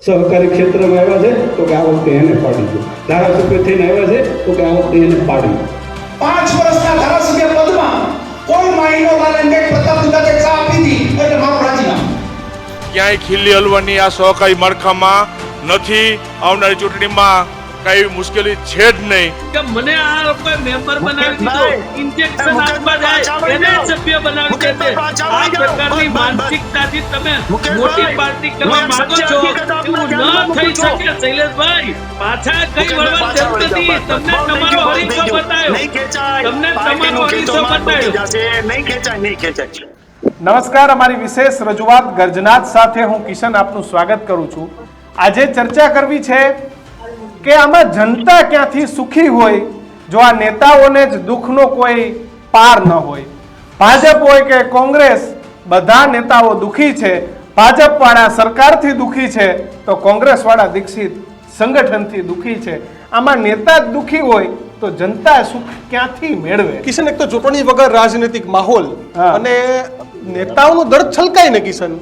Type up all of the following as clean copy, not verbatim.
સહકારી ક્ષેત્રમાં આવ્યા છે તો કે આ વખતે એને પાડી દો, ધારાસભ્ય થઈને આવ્યા છે તો કે આ વખતે એને પાડી દો. 5 વર્ષના ધારાસભ્ય પદમાં કોઈ માહિનો વાળાને પ્રતાપ દુધાતે ચા આપી હતી એટલે મારું રાજીનામું. ક્યાંય ખીલી હલવાની આ સહકારી માળખામાં નથી. આવનારી ચૂંટણીમાં કઈ મુશ્કેલી છે જ નહીં કે મને આ લોકો મેમ્બર બનાવી દીધો, ઇન્જેક્શન આપવા જાય એને સભ્ય બનાવી દે છે. આ પ્રકારની માનસિકતાથી તમે મોટી પાર્ટી કરવા માંગો છો, એવું ન થઈ શકે. શૈલેષભાઈ પાછા કઈ વળવા જરૂર નથી. તમને તમારો હરીફો બતાવ્યો, તમને તમારો હરીફો બતાવ્યો. નમસ્કાર, અમારી વિશેષ રજૂઆત ગર્જનાથ સાથે હું કિશન આપનું સ્વાગત કરું છું. આજે ચર્ચા કરવી છે કે આમાં જનતા ક્યાંથી સુખી હોય જો આ નેતાઓને જ દુઃખનો કોઈ પાર ન હોય. ભાજપ હોય કે કોંગ્રેસ, બધા નેતાઓ દુઃખી છે. ભાજપ વાળા સરકારથી દુઃખી છે તો કોંગ્રેસ વાળા દીક્ષિત સંગઠનથી દુઃખી છે. આમાં નેતા જ દુઃખી હોય તો જનતા સુખ ક્યાંથી મેળવે? કિશન, એક તો ચૂંટણી વગર રાજનીતિક માહોલ અને નેતાઓનું દર્દ છલકાય ને કિશન,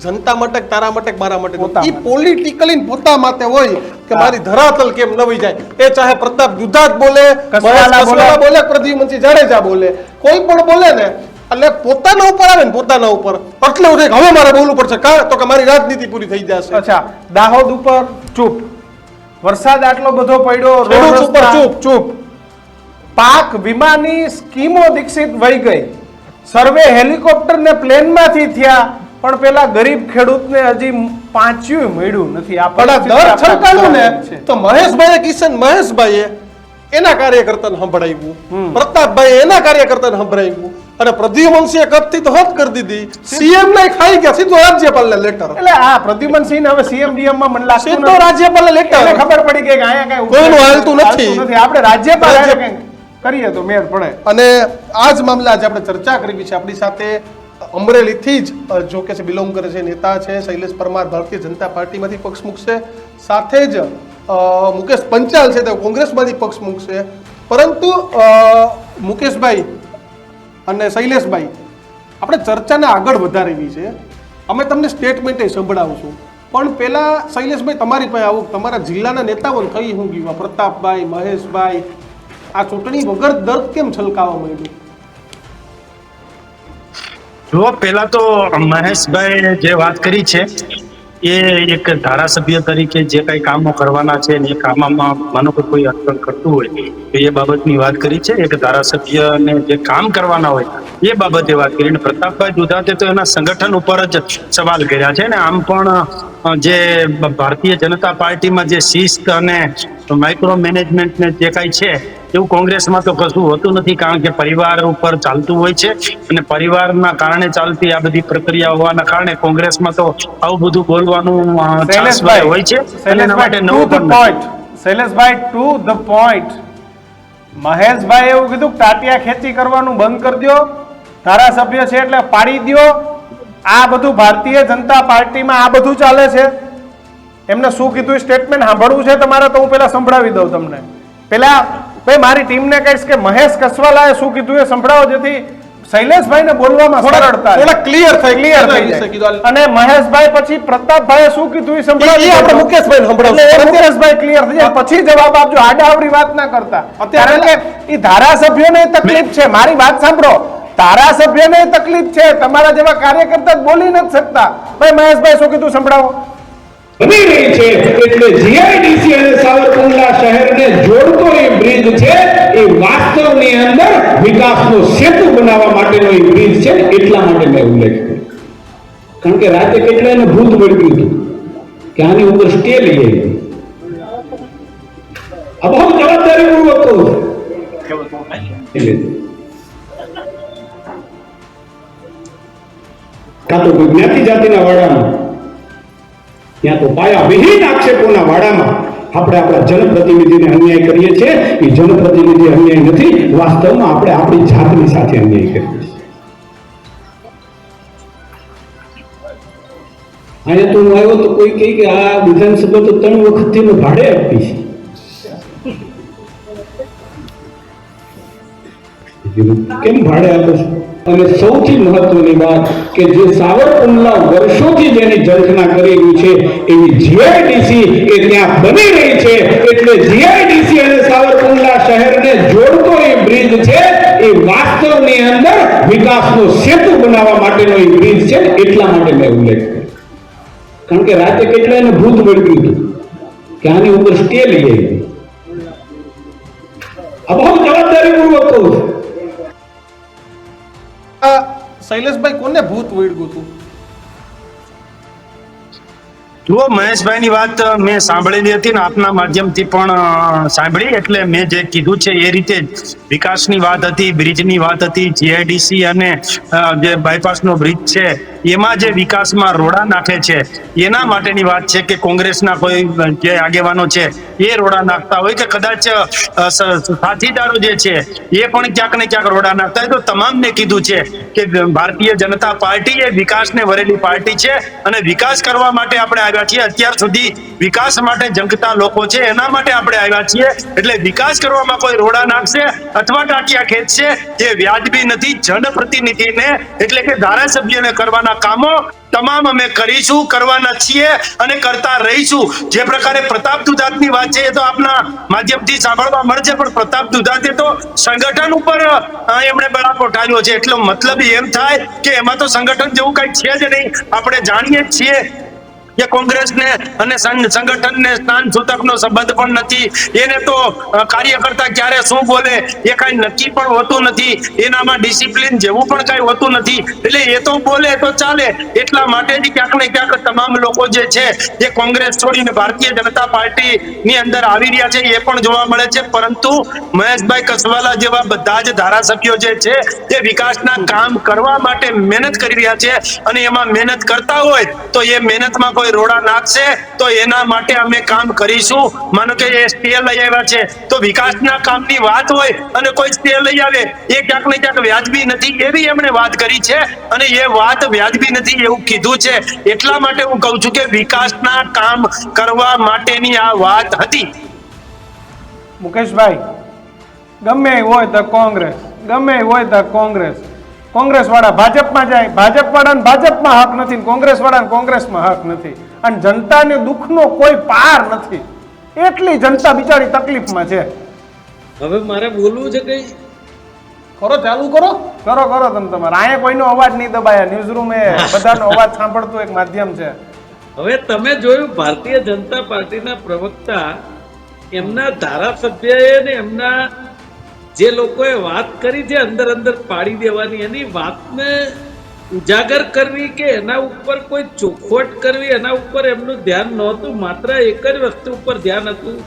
જનતા માટે, તારા માટે, મારા માટે, એ પોલિટિકલી પોતા માટે હોય કે મારી ધરાતલ કેમ નવી જાય. એ ચાહે પ્રતાપ દુધાત બોલે, કસવાલા બોલે, પ્રદ્યુમનસિંહ જાડેજા બોલે, કોઈ પણ બોલે ને એટલે પોતાના ઉપર આવે ને પોતાના ઉપર એટલે હવે મારે બોલવું પડશે તો કે મારી રાજનીતિ પૂરી થઈ જશે. અચ્છા, દાહોદ ઉપર ચૂપ, વરસાદ આટલો બધો પડ્યો, રોડ ઉપર ચૂપ, પાક વીમાની સ્કીમો દીક્ષિત વહી ગઈ, સર્વે હેલિકોપ્ટર ને પ્લેન માંથી થયા પણ પેલા ગરીબ ખેડૂતને હજી પાંચ્યું મળ્યું નથી. આ દર છલકાયું ને તો મહેશભાઈ, કિશન મહેશભાઈએ એના કાર્યકર્તાને સંભળાવ્યું, પ્રતાપભાઈ એના કાર્યકર્તાને સંભળાવ્યું અને પ્રદ્યુમનસિંહે કદથી તો હદ કરી દીધી. સીએમ ને ખાઈ ગયા, સીધો રાજ્યપાલને લેટર. એટલે આ પ્રદ્યુમનસિંહ હવે સીએમ ડીએમ માં મને લાગતું સીધો રાજ્યપાલને લેટર. ખબર પડી ગઈ કે અહીંયા કઈ કોઈનું હાલતું નથી. આપણે રાજ્યપાલ કરીએ તો મેર પડે. અને આ જ મામલે આજે આપણે ચર્ચા કરવી છે. આપણી સાથે અમરેલીથી જ જો કે છે બિલોંગ કરે છે નેતા છે શૈલેષ પરમાર, ભારતીય જનતા પાર્ટીમાંથી પક્ષ મૂકશે. સાથે જ મુકેશ પંચાલ છે તે કોંગ્રેસમાંથી પક્ષ મૂકશે. પરંતુ મુકેશભાઈ અને શૈલેષભાઈ, આપણે ચર્ચાને આગળ વધારવી છે. અમે તમને સ્ટેટમેન્ટ સંભળાવશું પણ પહેલા શૈલેષભાઈ તમારી પાસે આવું, તમારા જિલ્લાના નેતાઓને કઈ હું ગયું, પ્રતાપભાઈ, મહેશભાઈ, આ ચૂંટણી વગર દર્દ કેમ છલકાવા માંડ્યું? જો પહેલા તો મહેશભાઈ જે વાત કરી છે એ એક ધારાસભ્ય તરીકે જે કઈ કામો કરવાના છે ને એ કામમાં માનો કે કોઈ અટકળ કરતું હોય તો એ બાબતની વાત કરી છે. એક ધારાસભ્યને જે કામ કરવાના હોય એ બાબતે વાત કરી. પ્રતાપભાઈ દુધાતે તો એના સંગઠન ઉપર જ સવાલ કર્યા છે ને આમ પણ જે ભારતીય જનતા પાર્ટીમાં જે શિસ્ત અને માઇક્રો મેનેજમેન્ટ ને જે કઈ છે એવું કોંગ્રેસમાં તો કશું હોતું નથી, કારણ કે પરિવાર ઉપર ચાલતું હોય છે અને પરિવારના કારણે ચાલતી આ બધી પ્રક્રિયા હોવાના કારણે કોંગ્રેસમાં તો આવું બધું બોલવાનું હોય છે. શૈલેષભાઈ ટુ ધ પોઈન્ટ. મહેશભાઈ એવું કીધું ટાટિયા ખેંચી કરવાનું બંધ કરી દો, ધારાસભ્ય છે એટલે પાડી દો. આ બધું ભારતીય જનતા પાર્ટીમાં આ બધું ચાલે છે. એમને શું કીધું સ્ટેટમેન્ટ સાંભળવું છે તમારે તો હું પેલા સંભળાવી દઉં તમને. પેલા ભાઈ મારી ટીમને કહીશ કે મહેશ કસવાલાએ શું કીધું એ સંભળાવો, જેથી શૈલેષભાઈ બોલવામાં સરળતા થોડા ક્લિયર થઈ જાય. અને મહેશભાઈ પછી પ્રતાપભાઈએ શું કીધું એ સંભળાવી આપણે મુકેશભાઈ સંભળાવશું. મુકેશભાઈ ક્લિયર થઈ જાય પછી જવાબ આપજો, આડાવડી વાત ના કરતા. કારણ કે એ ધારાસભ્યોને તકલીફ છે. મારી વાત સાંભળો, ધારાસભ્યને તકલીફ છે, તમારા જેવા કાર્યકર્તા બોલી નથી શકતા. ભાઈ મહેશભાઈ શું કીધું સંભળાવો. બની રહી છે એટલે જીઆઈડીસી અને સાવરકુંડલા શહેરને જોડતો એ બ્રિજ છે એ વાસ્તવની અંદર વિકાસનો સેતુ બનાવવા માટેનો એ બ્રિજ છે. એટલા માટે મેં ઉલ્લેખ કર્યો, કારણ કે રાતે કેટલાયને ભૂત વળગ્યું હતું કે આની ઉપર સ્ટે લઈ આવી. આ બહુ જવાબદારીપૂર્વક કહું છું. કાં તો કોઈ જ્ઞાતિ જાતિના વાડામાં, ત્યાં તો પાયા વિહીન આક્ષેપોના વાડામાં આપણે આપણા જનપ્રતિનિધિને અન્યાય કરીએ છીએ. એ જનપ્રતિનિધિ અન્યાય નથી, વાસ્તવમાં આપણે આપણી જાતની સાથે અન્યાય કરીએ છીએ. અહીંયા તો હું આવ્યો તો કોઈ કહે કે આ વિધાનસભા તો 3 વખતથી મેં ભાડે આપી છે. કીધું કેમ ભાડે આપો છો? અને સૌથી મહત્વની વાત કે જે સાવરકુંડલા વર્ષોથી જેની ઝંખના કરેલી છે એવી જીઆઈડીસી એ ત્યાં બની રહી છે, એટલે જીઆઈડીસી અને સાવરકુંડલા શહેરને જોડતો એ બ્રિજ છે એ વાસ્તવની અંદર વિકાસનો સેતુ બનાવવા માટેનો એ બ્રિજ છે, એટલા માટે મેં ઉલ્લેખ કર્યો. કારણ કે રાતે કેટલાયને ભૂત વળગ્યું હતું કે આની ઉપર સ્ટે લઈ આવી. આ બહુ જવાબદારીપૂર્વક કહું છું. શૈલેષભાઈ કોને ભૂત વળગ્યું હતું? જુઓ, મહેશભાઈની વાત મેં સાંભળેલી હતી ને આપના માધ્યમથી પણ સાંભળી, એટલે મેં જે કીધું છે એ રીતે જ વિકાસની વાત હતી, બ્રિજની વાત હતી, જીઆઈડીસી અને જે બાયપાસનો બ્રિજ છે એમાં જે વિકાસમાં રોડા નાખે છે એના માટેની વાત છે કે કોંગ્રેસના કોઈ જે આગેવાનો છે એ રોડા નાખતા હોય કે કદાચ સાથીદારો જે છે એ પણ ક્યાંક ને ક્યાંક રોડા નાખતા હોય, તો તમામને કીધું છે કે ભારતીય જનતા પાર્ટી એ વિકાસને વરેલી પાર્ટી છે અને વિકાસ કરવા માટે આપણે આવ્યા છીએ. અત્યાર સુધી વિકાસ માટે જંગતા લોકો છે એના માટે આપણે આવ્યા છીએ. એટલે વિકાસ કરવામાં કોઈ રોડા નાખશે અથવા ટાંટિયા ખેંચશે એ વ્યાજબી નથી. જનપ્રતિનિધિને એટલે કે ધારાસભ્યને કરવાના કામો તમામ અમે કરીશું, કરવાના છીએ અને કરતા રહીશું. જે પ્રકારે પ્રતાપ દુધાતની વાત છે એ તો આપના માધ્યમથી સાંભળવા મળશે, પણ પ્રતાપ દુધાતે તો સંગઠન ઉપર એમણે બળાપો ઠાર્યો છે. એટલો મતલબ એમ થાય કે એમાં તો સંગઠન જેવું કઈ છે જ નહીં. આપણે જાણીએ જ છીએ કે કોંગ્રેસને અને સંગઠનને સ્થાન સૂતકનો સંબંધ પણ નથી. એને તો કાર્યકર્તા ક્યારે શું બોલે એ કઈ નક્કી પણ હોતું નથી, એનામાં ડિસિપ્લિન જેવું પણ કઈ હોતું નથી. એટલે એ તો બોલે તો ચાલે. એટલા માટે જ ક્યાંક ને ક્યાંક તમામ લોકો જે છે એ કોંગ્રેસ છોડીને ભારતીય જનતા પાર્ટી ની અંદર આવી રહ્યા છે એ પણ જોવા મળે છે. પરંતુ મહેશભાઈ કસવાલા જેવા બધા જ ધારાસભ્યો જે છે તે વિકાસના કામ કરવા માટે મહેનત કરી રહ્યા છે અને એમાં મહેનત કરતા હોય તો એ મહેનતમાં કોઈ રોડા નાખશે તો એના માટે અમે કામ કરીશું. માનો કે એ સ્ટે લઈ આવ્યા છે તો વિકાસના કામની વાત હોય અને કોઈ સ્ટે લઈ આવે એ ક્યાંક ને ક્યાંક વ્યાજબી નથી એવી એમણે વાત કરી છે અને એ વાત વ્યાજબી નથી એવું કીધું છે. એટલા માટે હું કહું છું કે વિકાસના કામ કરવા માટેની આ વાત હતી. મુકેશભાઈ, ગમે એ હોય તો કોંગ્રેસ, ગમે એ હોય તો કોંગ્રેસ, કોંગ્રેસ વાળા ભાજપમાં જાય, ભાજપ વાળાને ભાજપમાં હક નથી, કોંગ્રેસ વાળાને કોંગ્રેસમાં હક નથી, અને જનતાને દુઃખનો કોઈ પાર નથી. એટલી જનતા બિચારી તકલીફમાં છે. હવે મારે બોલવું છે કઈ? કરો, ચાલુ કરો. કરો કરો તમે તમારે. અહીંયા કોઈનો અવાજ નહીં દબાયા. ન્યૂઝ રૂમ એ બધાનો અવાજ સાંભળતું એક માધ્યમ છે. હવે તમે જોયું ભારતીય જનતા પાર્ટીના પ્રવક્તા એમના ધારાસભ્યએ ને એમના જે લોકોએ વાત કરી છે અંદર અંદર પાડી દેવાની, એની વાતને ઉજાગર કરવી કે એના ઉપર કોઈ ચોખવટ કરવી એના ઉપર એમનું ધ્યાન નહોતું. માત્ર એક જ વસ્તુ ઉપર ધ્યાન હતું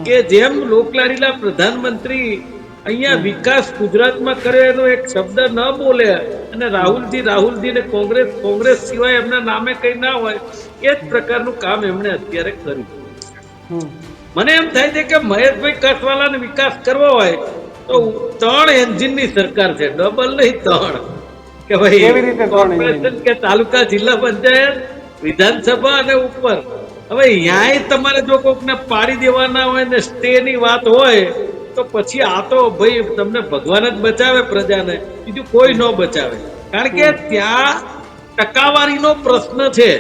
કે જેમ લોકલાડીલા પ્રધાનમંત્રી અહીંયા વિકાસ ગુજરાતમાં કરે એનો એક શબ્દ ન બોલે અને રાહુલજી ને કોંગ્રેસ સિવાય એમના નામે કઈ ના હોય એ જ પ્રકારનું કામ એમણે અત્યારે કર્યું. મને એમ થાય છે કે મહેશભાઈ કસવાલાને વિકાસ કરવો હોય તો 3 એન્જિનની સરકાર છે, ડબલ નહીં 3. કે ભાઈ કોર્પોરેશન કે તાલુકા જિલ્લા પંચાયત વિધાનસભા અને ઉપર. હવે ન્યાય તમારે જો કોકને પાડી દેવાના હોય ને સ્ટે ની વાત હોય તો પછી આ તો ભાઈ તમને ભગવાન જ બચાવે, પ્રજાને બીજું કોઈ ન બચાવે. કારણ કે ત્યાં ટકાવારીનો પ્રશ્ન છે.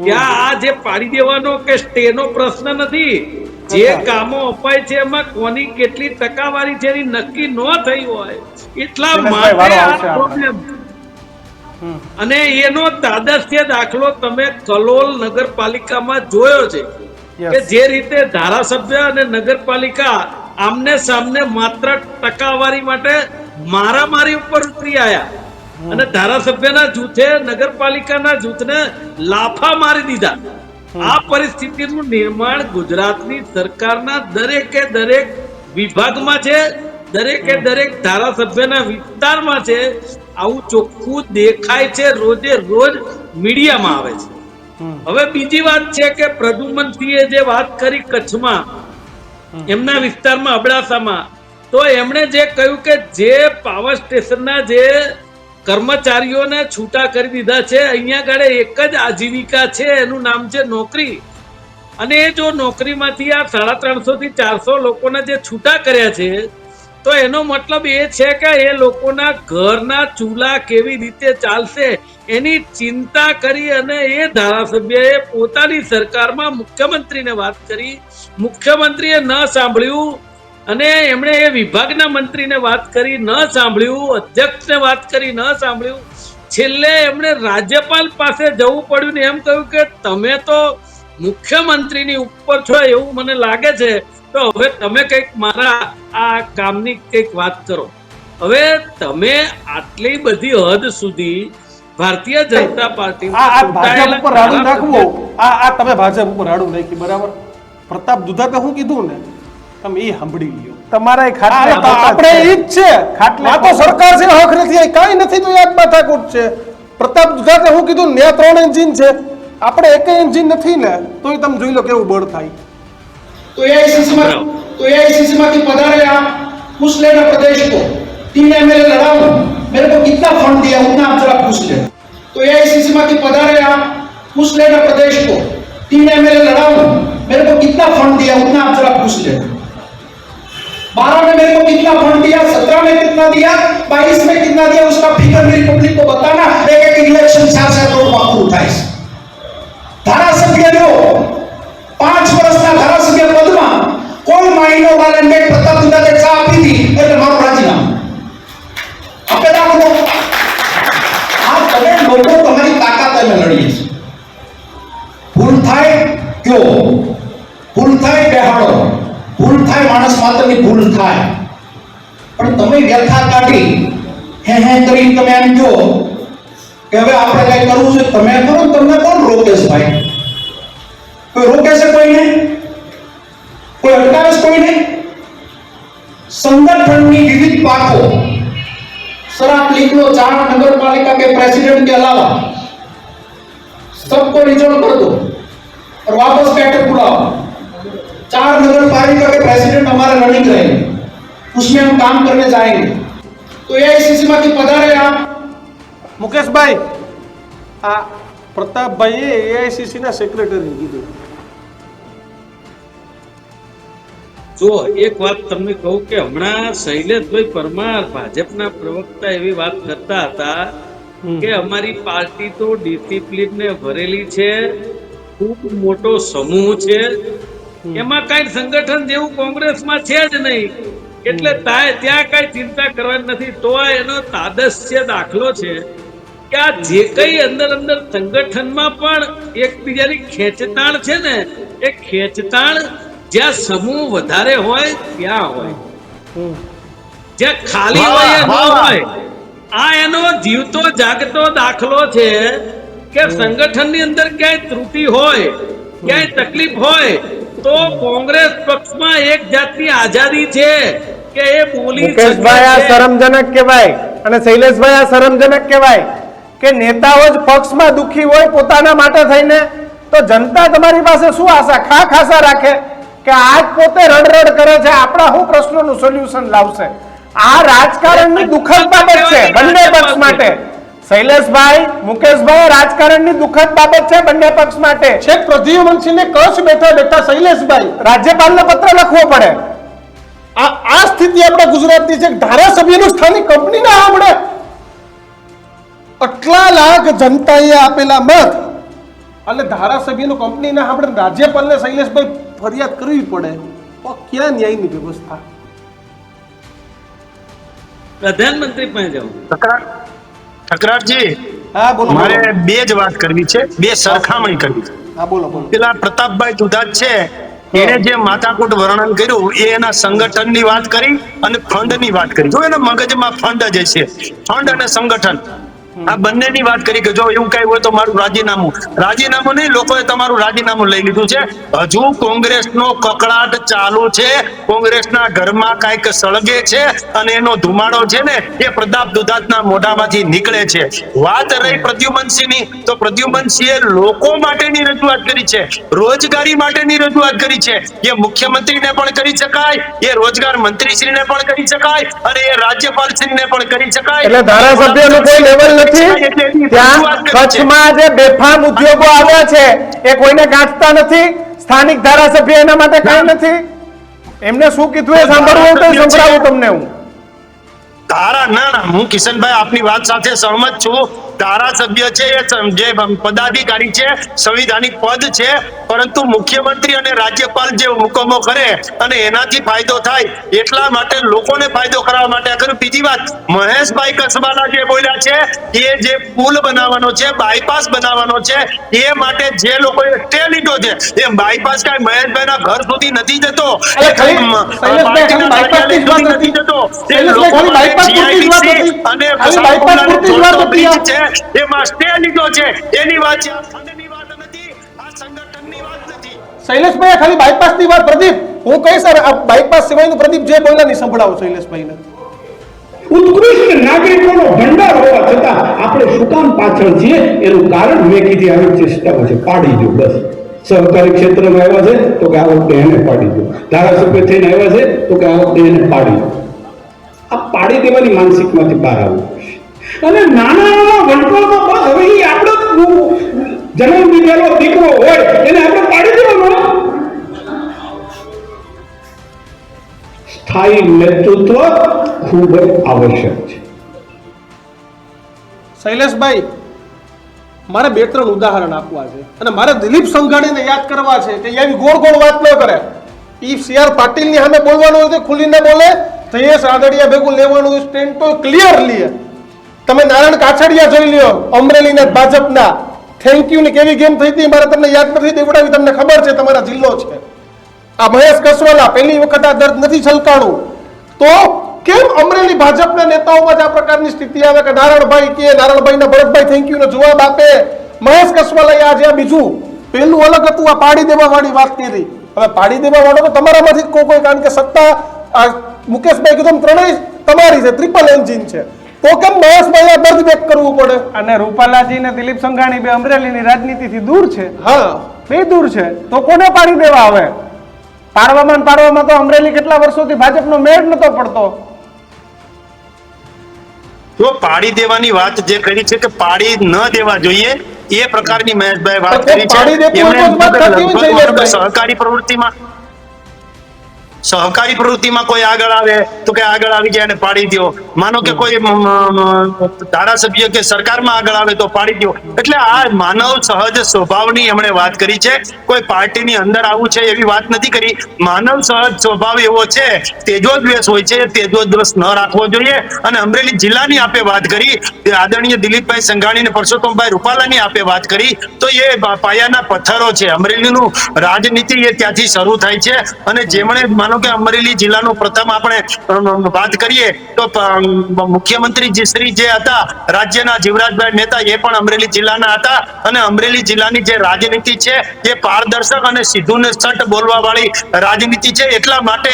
ત્યાં આ જે પાડી દેવાનો કે સ્ટે નો પ્રશ્ન નથી. જે કામો અપાય છે એમાં કોની કેટલી ટકાવારી છે એની નક્કી ન થઈ હોય એટલા માટે આ પ્રોબ્લેમ. અને એનો તાદસ્ય દાખલો તમે કલોલ નગરપાલિકામાં જોયો છે કે જે રીતે ધારાસભ્ય અને નગરપાલિકા આમને સામને માત્ર ટકાવારી માટે મારામારી ઉપર ઉતરી આવ્યા અને ધારાસભ્યના જૂથે નગરપાલિકાના જૂથને લાફા મારી દીધા. આ પરિસ્થિતિનું નિર્માણ ગુજરાતની સરકારના દરેકે દરેક વિભાગમાં છે, દરેકે દરેક ધારાસભ્યના વિસ્તારમાં છે. આવું ચોખ્ખું દેખાય છે, રોજે રોજ મીડિયામાં આવે છે. હવે બીજી વાત છે કે પ્રદ્યુમનસિંહે જે વાત કરી કચ્છમાં એમના વિસ્તારમાં અબડાસામાં, તો એમણે જે કહ્યું કે જે પાવર સ્ટેશનના જે કર્મચારીઓને છૂટા કરી દીધા છે, અહીંયા આગળ એક જ આજીવિકા છે, એનું નામ છે નોકરી. અને જો નોકરીમાંથી આ 350 થી 400 લોકોને જે છૂટા કર્યા છે તો એનો મતલબ એ છે કે એ લોકોના ઘરના ચૂલા કેવી રીતે ચાલશે એની ચિંતા કરી અને એ ધારાસભ્યએ પોતાની સરકારમાં મુખ્યમંત્રીને વાત કરી, મુખ્યમંત્રીએ ન સાંભળ્યું અને એમણે એ વિભાગના મંત્રીને વાત કરી, ન સાંભળ્યું, અધ્યક્ષને વાત કરી, ન સાંભળ્યું, છેલ્લે એમણે રાજ્યપાલ પાસે જવું પડ્યું ને એમ કહ્યું કે તમે તો મુખ્યમંત્રીની ઉપર છો એવું મને લાગે છે, તો હવે તમે કંઈક મારા આ કામની કંઈક વાત કરો. હવે તમે આટલી બધી હદ સુધી ભારતીય જનતા પાર્ટી આ ભાજપ ઉપર રાડું નાખવું, આ તમે ભાજપ ઉપર રાડું નાખી, બરાબર. પ્રતાપ દુધાતે શું કીધું ને તમે એ સાંભળી લ્યો. તમારા ખાટલે આપણે ઈ જ છે, ખાટલે આ તો સરકાર છે, હક નથી, આ કાંઈ નથી, તો યાદ માથાકૂટ છે. પ્રતાપ દુધાતે શું કીધું ને 3 એન્જિન છે, આપણે એક એન્જિન નથી ને, તોય તમે જોઈ લો કેવું બળ થાય. तो एआईसीसी में पधारे आप पूछ लेना प्रदेश को 3 एमएलए लड़ाऊं मेरे को कितना फंड दिया उतना आप जरा पूछ लेना. तो एआईसीसी में पधारे आप पूछ लेना प्रदेश को 3 एमएलए लड़ाऊं मेरे को कितना फंड दिया उतना आप जरा पूछ लेना. 12 में मेरे को कितना फंड दिया, 17 में कितना दिया, 22 में कितना दिया, उसका फिगर मेरी पब्लिक को बताना. एक इलेक्शन 4 करोड़ वापस उठाइस धारासभ्य जो 5 વર્ષના ધારાસભ્ય પદમાં કોઈ માયનો વાળાને પ્રતાપ દુધાતે ચા આપી હતી એટલે મારું રાજીનામું આપે રાખો. આ તમે લોકો તમારી તાકાત અમે લડીએ છીએ. ભૂલ થાય કયો, ભૂલ થાય બેહાડો, ભૂલ થાય માણસ માત્રની ભૂલ થાય, પણ તમે વ્યથા કાઢી હે કરી તમે એમ કહો કે હવે આપણે કઈ કરવું છે તમે કરો, તમને કોણ રોકે છે ભાઈ? कोई रोके से कोई नहीं, कोई अटकावे से कोई नहीं. संगठन की विविध बातों सर आप लिख लो 4 नगर पालिका के प्रेसिडेंट के अलावा सबको निचोड़ कर दो और वापस बैठक बुलाओ. 4 नगर पालिका के प्रेसिडेंट हमारे रनिंग रहेंगे, उसमें हम काम करने जाएंगे. तो एआईसीसी में पधारे आप. મુકેશભાઈ, આ પ્રતાપભાઈએ એઆઈસીસી ના સેક્રેટરી કીધું. જો એક વાત તમને કહું કે હમણાં શૈલેષભાઈ પરમાર ભાજપના પ્રવક્તા એવી વાત કરતા હતા કે અમારી પાર્ટી તો ડિસિપ્લિન ને ભરેલી છે, ખૂબ મોટો સમૂહ છે, એમાં કઈ સંગઠન જેવું કોંગ્રેસમાં છે જ નહીં, એટલે ત્યાં કઈ ચિંતા કરવાની નથી. તો આ એનો તાદસ્ય દાખલો છે કે આ જે કઈ અંદર સંગઠનમાં પણ એકબીજાની ખેંચતાણ છે ને, એ ખેંચતાણ જ્યાં સમૂહ વધારે હોય ત્યાં હોય, જ્યાં ખાલી હોય ન હોય. આ એનો જીવતો જાગતો દાખલો છે કે સંગઠનની અંદર ક્યાંય ત્રુટિ હોય, ક્યાંય તકલીફ હોય તો કોંગ્રેસ પક્ષમાં એક જાતની આઝાદી છે કે એ બોલી મુકેશભાઈ આ શરમજનક કહેવાય અને શૈલેષભાઈ આ શરમજનક કહેવાય કે નેતાઓ જ પક્ષમાં દુખી હોય પોતાના માટે થઈને, તો જનતા તમારી પાસે શું આશા ખાસા રાખે કે આજ પોતે રડરડ કરે છે, આપણા શું પ્રશ્નોનું સોલ્યુશન લાવશે? આ રાજકારણની દુઃખદ બાબત છે બંને પક્ષ માટે. શૈલેષભાઈ, મુકેશભાઈ, રાજકારણની દુઃખદ બાબત છે બંને પક્ષ માટે. છેક પ્રદ્યુમનસિંહને કચ્છ બેઠા શૈલેષભાઈ રાજ્યપાલને પત્ર લખવો પડે. આ સ્થિતિ આપણા ગુજરાતની છે. ધારાસભ્યનું સ્થાનિક કંપની ના સાંભળે, આટલા લાખ જનતાએ આપેલા મત અને ધારાસભ્યનું કંપની ના સાંભળે, રાજ્યપાલને શૈલેષભાઈ ફરિયાદ કરવી પડે, તો ક્યાં ન્યાયની વ્યવસ્થા? પ્રધાનમંત્રી પાસે જાઓ. ઠકરારજી, હા બોલો. મારે બે જ વાત કરવી છે, બે સરખામણી કરવી છે. હા બોલો બોલો. પેલા પ્રતાપભાઈ દુધાત છે, એને જે માથાકૂટ વર્ણન કર્યું એ એના સંગઠનની વાત કરી અને ફંડની વાત કરી. જો એના મગજમાં ફંડ જ છે, ફંડ અને સંગઠન આ બંનેની વાત કરી કે જો એવું કઈ હોય તો મારું રાજીનામું નહીં, લોકોએ તમારું રાજીનામું લઈ લીધું છે. હજુ કોંગ્રેસનો કકળાટ ચાલુ છે, કોંગ્રેસના ઘરમાં કાંઈક સળગે છે અને એનો ધુમાડો છે ને એ પ્રતાપ દુધાતના મોઢામાંથી નીકળે છે. વાત રહી પ્રદ્યુમનસિંહની, તો પ્રદ્યુમનસિંહે લોકો માટેની રજૂઆત કરી છે, રોજગારી માટેની રજૂઆત કરી છે. એ મુખ્યમંત્રીને પણ કરી શકાય, એ રોજગાર મંત્રીશ્રીને પણ કરી શકાય અને એ રાજ્યપાલશ્રીને પણ કરી શકાય. એટલે ધારાસભ્યનું કોઈ લેવલ નથી. ત્યાં કચ્છમાં જે બેફામ ઉદ્યોગો આવ્યા છે એ કોઈને ગાંઠતા નથી. સ્થાનિક ધારાસભ્ય એના માટે કઈ નથી. એમને શું કીધું એ સાંભળવું તો સંભળાવું તમને હું. ના હું કિશનભાઈ આપની વાત સાથે સહમત છું. ધારાસભ્ય છે એ જે પદાધિકારી છે, સંવિધાનિક પદ છે, પરંતુ મુખ્યમંત્રી અને રાજ્યપાલ જે હુકમો કરે અને એનાથી ફાયદો થાય એટલા માટે લોકોને ફાયદો કરાવવા માટે આ કર્યું. બીજી વાત, મહેશભાઈ કસવાલા જે બોલ્યા છે કે જે પુલ બનાવવાનો છે, બાયપાસ બનાવવાનો છે, એ માટે જે લોકોએ સ્ટે લીધો છે એ બાયપાસ કાંઈ મહેશભાઈના ઘર સુધી નથી જતો, એ પાર્ટીના કાર્યાલય સુધી નથી જતો. એ લોકોએ GIDC અને સાપુતારાનો બ્રિજ છે એમાં સ્ટે લીધો છે, એની વાત છે. આ ફંડની વાત નથી, આ સંગઠનની વાત નથી. શૈલેષભાઈ ખાલી બાયપાસની વાત, પ્રદીપ હું કહીશ સર આ બાયપાસ સિવાયનું પ્રદીપ જે બોલ્યા નહીં સંભળાવો શૈલેષભાઈને. ઉત્કૃષ્ટ નાગરિકોનો ભંડાર હોવા છતાં આપણે શું કામ પાછળ છીએ એનું કારણ મેં કીધી આવી ચેષ્ટાઓ છે. પાડી દો બસ. સહકારી ક્ષેત્રમાં આવ્યા છે તો કે આ વખતે એને પાડી દો, ધારાસભ્ય થઈને આવ્યા છે તો કે આ વખતે એને પાડી દો. આ પાડી દેવાની માનસિકમાંથી બહાર આવવું પડશે. અને નાના નાના વંટોળમાં બસ હવે ઈ આપણો જન્મ દીધેલો દીકરો હોય એને આપણે પાડી દેવાનો. સ્થાયી નેતૃત્વ ખૂબ જ આવશ્યક છે. શૈલેષભાઈ મારે 2-3 ઉદાહરણ આપવા છે અને મારે દિલીપ સંઘાણીને યાદ કરવા છે કે એવી ગોળ ગોળ વાત ન કરે. ઈ CR પાટીલની સામે બોલવાનું હોય તો ખુલીને બોલે, જયેશ રાદડિયા ભેગું લેવાનું હોય સ્ટેન્ડ તો ક્લિયર લે. તમે નારાયણ કાછડિયા જોઈ લ્યો, અમરેલીના ભાજપના, થેન્ક યુ ની કેવી ગેમ થઈ હતી મારે તમને યાદ નથી દેવડાવી, તમને ખબર છે તમારા જિલ્લો છે. આ મહેશ કસવાલા પહેલી વખત આ દર્દ નથી છલકાણું તો કેમ અમરેલી ભાજપના નેતાઓમાં જ આ પ્રકારની સ્થિતિ આવે કે નારાયણભાઈના ભરતભાઈ થેન્ક યુ નો જવાબ આપે. મહેશ કસવાલાએ આજે આ બીજું પહેલું અલગ હતું, આ પાડી દેવા વાળી વાત કરી. હવે પાડી દેવા વાળો તો તમારામાંથી કોઈ, કારણ કે સત્તા મુકેશભાઈ કીધું ત્રણેય તમારી છે, ટ્રિપલ એન્જિન છે, તો કેમ મહેશભાઈ દર્દ વ્યક્ત કરવું પડે? અને રૂપાલાજી ને દિલીપ સંઘાણી બે અમરેલીની રાજનીતિથી દૂર છે. હા બે દૂર છે તો કોને પાડી દેવા? હવે પાડવામાં તો અમરેલી કેટલા વર્ષોથી ભાજપનો મેળ નતો પડતો. જો પાડી દેવાની વાત જે કરી છે કે પાડી ન દેવા જોઈએ એ પ્રકારની મહેશભાઈ વાત કરી છે. એમણે સહકારી પ્રવૃત્તિમાં કોઈ આગળ આવે તો કે આગળ આવી જાય અને પાડી દો. માનો કે કોઈ ધારાસભ્ય કે સરકારમાં આગળ આવે તો પાડી દો. એટલે આ માનવ સહજ સ્વભાવની એમણે વાત કરી છે. કોઈ પાર્ટીની અંદર આવું છે એવી વાત નથી કરી. માનવ સહજ સ્વભાવ એવો છે, તેજો દ્વેષ હોય છે, તેજો દ્વેષ ન રાખવો જોઈએ. અને અમરેલી જિલ્લાની આપે વાત કરી, આદરણીય દિલીપભાઈ સંઘાણી અને પરસોત્તમભાઈ રૂપાલાની આપે વાત કરી, તો એ પાયાના પથ્થરો છે. અમરેલીનું રાજનીતિ એ ત્યાંથી શરૂ થાય છે. અને જેમણે માનો કે અમરેલી જિલ્લાનું પ્રથમ આપણે વાત કરીએ તો મુખ્યમંત્રી શ્રી જે હતા રાજ્યના જીવરાજભાઈ મહેતા, એ પણ અમરેલી જિલ્લાના હતા. અને અમરેલી જિલ્લાની જે રાજનીતિ છે એ પારદર્શક અને સીધું ને સટ બોલવા વાળી રાજનીતિ છે. એટલા માટે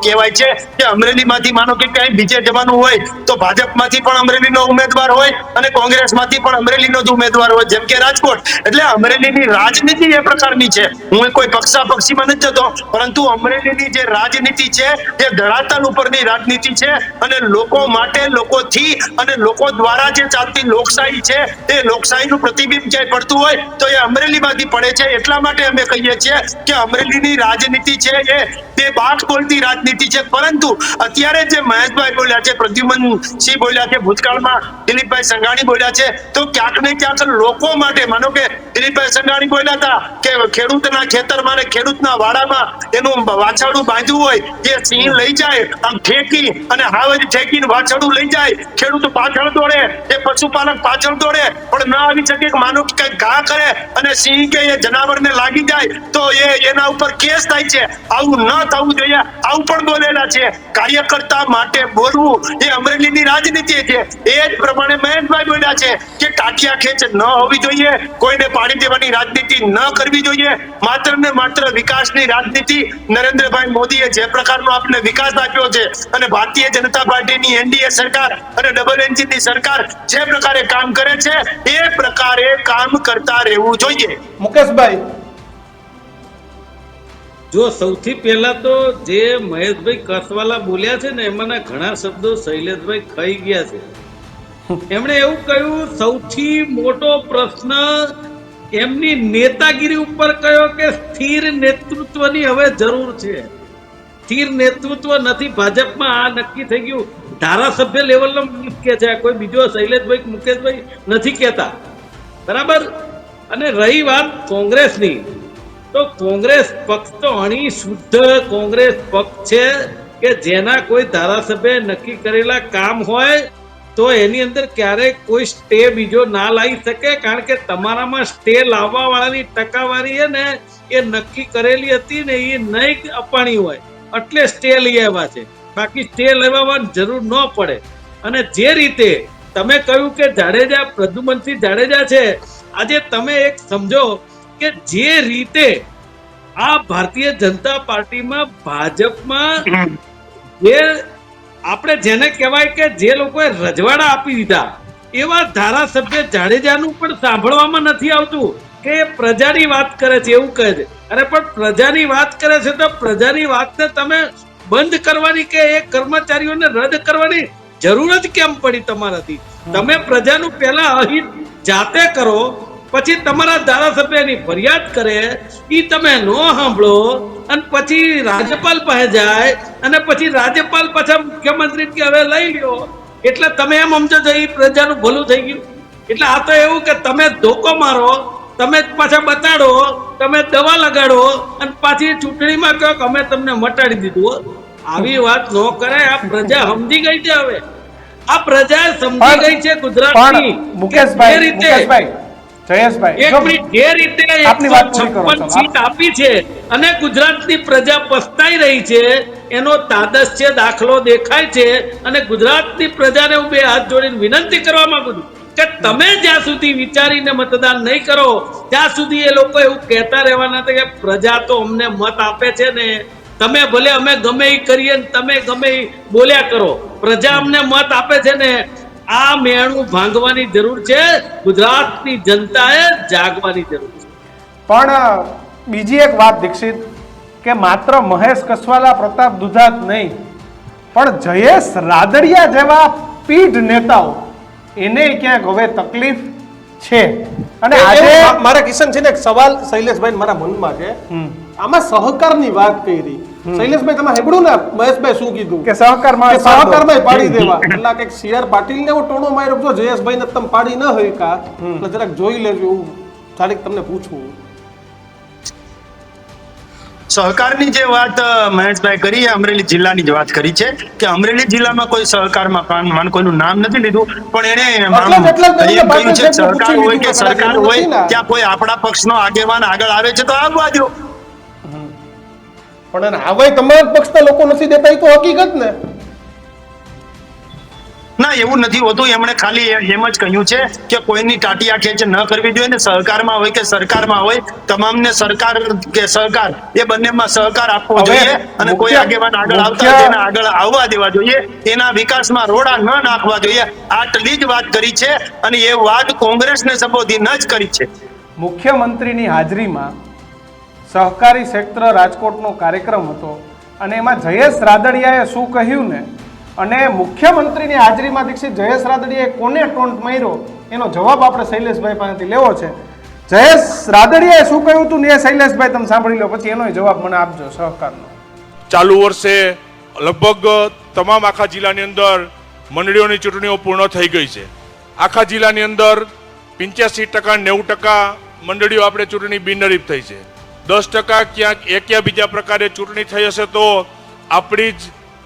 કહેવાય છે કે અમરેલીમાંથી માનો કે ક્યાંય બીજે જવાનું હોય તો ભાજપમાંથી પણ અમરેલીનો ઉમેદવાર હોય અને કોંગ્રેસમાંથી પણ અમરેલીનો જ ઉમેદવાર હોય, જેમ કે રાજકોટ. એટલે અમરેલીની રાજનીતિ એ પ્રકારની છે. હું કોઈ પક્ષાપક્ષીમાં નથી જતો, પરંતુ અમરેલીની જે રાજનીતિ છે એ ધરાતલ ઉપરની રાજનીતિ છે. અને લોકો માટે, લોકોથી અને લોકો દ્વારા જે ચાલતી લોકશાહી છે એ લોકશાહીનું પ્રતિબિંબ ક્યાંય પડતું હોય તો એ અમરેલીમાંથી પડે છે. એટલા માટે અમે કહીએ છીએ કે અમરેલીની રાજનીતિ છે એ તે બાટ બોલતી રાજનીતિ છે. પરંતુ અત્યારે જે મહેશભાઈ બોલ્યા છે, પ્રદ્યુમનસિંહ બોલ્યા છે, ભૂતકાળમાં દિલીપભાઈ સંઘાણી બોલ્યા છે, તો ક્યાંક ને ક્યાંક લોકો માટે, માનો કે દિલીપભાઈ સંઘાણી બોલ્યા હતા કે ખેડૂતના ખેતરમાં ને ખેડૂતના વાડામાં એનું વાછરડું બાંધ્યું હોય, જે સિંહ લઈ જાય આમ ઠેકી અને હાવજ ઠેકીને વાછરડું લઈ જાય, ખેડૂત પાછળ દોડે, એ પશુપાલક પાછળ દોડે, પણ ન આવી શકે કે માનો કે કઈ ઘા કરે અને સિંહ કે એ જનાવરને લાગી જાય તો એના ઉપર કેસ થાય છે. આવું ન થવું જોઈએ. આવું પણ બોલેલા છે. કાર્યકર્તા માટે બોલવું એ અમરેલીની રાજનીતિ છે. એ જ પ્રમાણે મહેશભાઈ બોલ્યા છે કે ટાંટિયા ખેંચ ન હોવી જોઈએ, કોઈને પાડી દેવાની રાજનીતિ ન કરવી જોઈએ. માત્ર ને માત્ર વિકાસની રાજનીતિ. નરેન્દ્રભાઈ મોદીએ જે પ્રકારનો આપણે વિકાસ આપ્યો છે અને ભારતીય જનતા પાર્ટીની NDA સરકાર અને ડબલ એન્જિનની સરકાર જે પ્રકારે કામ કરે છે એ પ્રકારે કામ કરતા રહેવું જોઈએ. મુકેશભાઈ, જો સૌથી પહેલા તો જે મહેશભાઈ કસવાલા બોલ્યા છે ને એમાંના ઘણા શબ્દો શૈલેષભાઈ ખાઈ ગયા છે. એમણે એવું કહ્યું સૌથી મોટો પ્રશ્ન એમની નેતાગીરી ઉપર કયો કે સ્થિર નેતૃત્વની હવે જરૂર છે. સ્થિર નેતૃત્વ નથી ભાજપમાં, આ નક્કી થઈ ગયું. ધારાસભ્ય લેવલનો કે છે, કોઈ બીજો શૈલેષભાઈ મુકેશભાઈ નથી કહેતા, બરાબર. અને રહી વાત કોંગ્રેસની, તો કોંગ્રેસ પક્ષ તો અણી શુદ્ધ કોંગ્રેસ પક્ષ છે કે જેના કોઈ ધારાસભ્ય નક્કી કરેલા કામ હોય તો એની અંદર ક્યારેય કોઈ સ્ટે બીજો ના લાવી શકે, કારણ કે તમારામાં સ્ટે લાવવા વાળાની ટકાવારી છે ને એ નક્કી કરેલી હતી ને એ નહીં અપાણી હોય એટલે સ્ટે લઈ આવ્યા છે, બાકી સ્ટે લેવામાં જરૂર ન પડે. અને જે રીતે તમે કહ્યું કે જાડેજા, પ્રદ્યુમનસિંહ જાડેજા છે, આજે તમે એક સમજો કે જે રીતે આ ભારતીય જનતા પાર્ટીમાં, ભાજપમાં જે આપણે જેને કહેવાય કે જે લોકોએ રજવાડા આપી દીધા એવા ધારાસભ્ય જાડેજાનું પણ સાંભળવામાં નથી આવતું કે એ પ્રજાની વાત કરે છે એવું કહે છે. અરે પણ પ્રજાની વાત કરે છે તો પ્રજાની વાતને તમે બંધ કરવાની કે એ કર્મચારીઓને રદ કરવાની જરૂર જ કેમ પડી તમારાથી? તમે પ્રજાનું પહેલા અહિત જાતે કરો, પછી તમારા ધારાસભ્યની ફરિયાદ કરે, એ તમે ન સાંભળો અને પછી રાજ્યપાલ પાસે જાય અને પછી રાજ્યપાલ પાછા મુખ્યમંત્રી કે હવે લઈ લ્યો, એટલે તમે એમ સમજો છો એ પ્રજાનું ભલું થઈ ગયું. એટલે આ તો એવું કે તમે ધોકો મારો, તમે પાછા બતાડો, તમે દવા લગાડો અને પાછી ચૂંટણીમાં કહો કે અમે તમને મટાડી દીધું. આવી વાત ન કરે. આ પ્રજા સમજી ગઈ છે, હવે આ પ્રજા સમજી ગઈ છે ગુજરાતની મુકેશભાઈ, જયેશભાઈ, જે રીતે 156 સીટ આપી છે અને ગુજરાતની પ્રજા પસ્તાઈ રહી છે એનો તાદશ્ય દાખલો દેખાય છે. અને ગુજરાતની પ્રજાને હું બે હાથ જોડીને વિનંતી કરવા માંગુ છું કે તમે જ્યાં સુધી વિચારીને મતદાન નહીં કરો ત્યાં સુધી એ લોકો એવું કહેતા રહેવાના કે પ્રજા તો અમને મત આપે છે ને, તમે ભલે અમે ગમે એ કરીએ ને તમે ગમે એ બોલ્યા કરો, પ્રજા અમને મત આપે છે ને. આ મેણું ભાંગવાની જરૂર છે, ગુજરાતની જનતાએ જાગવાની જરૂર છે. પણ બીજી એક વાત દીક્ષિત, કે માત્ર મહેશ કસવાલા, પ્રતાપ દુધાત નહીં પણ જયેશ રાદડિયા જેવા પીઢ નેતાઓ એને ક્યાંક હવે તકલીફ છે. અને આજે મારા કિશન છે ને એક સવાલ શૈલેષભાઈ મારા મનમાં છે, આમાં સહકારની વાત કરી. શૈલેષભાઈ તમે સાંભળ્યું ને મહેશભાઈ શું કીધું કે સહકારમાં પાડી દેવા, એટલે કે સીઆર પાટીલ ને એવો ટોણો માર્યો, જો જયેશભાઈ ને તમે પાડી ન હોય કા એટલે જરાક જોઈ લેજો, એવું જરાક તમને પૂછવું. સહકારની જે વાત મહેશભાઈ કરી, અમરેલી જિલ્લાની જ વાત કરી છે કે અમરેલી જિલ્લામાં કોઈ સહકારમાં કોઈનું નામ નથી લીધું, પણ એને કહ્યું છે સહકાર હોય કે સરકાર હોય ત્યાં કોઈ આપણા પક્ષનો આગેવાન આગળ આવે છે તો આવવા દો. પણ હવે તમારા પક્ષના લોકો નથી દેતા, એ તો હકીકત ને. ના, એવું નથી હોતું. એમણે ખાલી એમ જ કહ્યું છે કે કોઈની ટાટિયા ખેંચ ન કરવી જોઈએ ને, સહકારમાં હોય કે સરકારમાં હોય તમામને સરકાર કે સહકાર એ બંનેમાં સહકાર આપવો જોઈએ અને કોઈ આગેવાન આગળ આવતા તેને આગળ આવવા દેવા જોઈએ, એના વિકાસમાં રોડા ન નાખવા જોઈએ. આટલી જ વાત કરી છે અને એ વાત કોંગ્રેસને સંબોધીને જ કરી છે. મુખ્યમંત્રીની હાજરીમાં સહકારી ક્ષેત્ર રાજકોટનો કાર્યક્રમ હતો અને એમાં જયેશ રાદડિયાએ શું કહ્યું ને, અને મુખ્યમંત્રીની હાજરીમાં દીક્ષિત જયેશ રાદડિયાએ કોને ટોન્ટ માર્યો એનો જવાબ આપણે શૈલેષભાઈ પાસેથી લેવો છે. જયેશ રાદડિયાએ શું કહ્યું હતું ને એ શૈલેષભાઈ તમે સાંભળી લો, પછી એનો જવાબ મને આપજો સહકારનો. ચાલુ વર્ષે લગભગ તમામ આખા જિલ્લાની અંદર મંડળીઓની ચૂંટણીઓ પૂર્ણ થઈ ગઈ છે. આખા જિલ્લાની અંદર 85% 90% મંડળીઓ આપણે ચૂંટણી બિનહરીફ થઈ છે. 10% ક્યાંક એક યા બીજા પ્રકારે ચૂંટણી થઈ હશે તો આપણી જ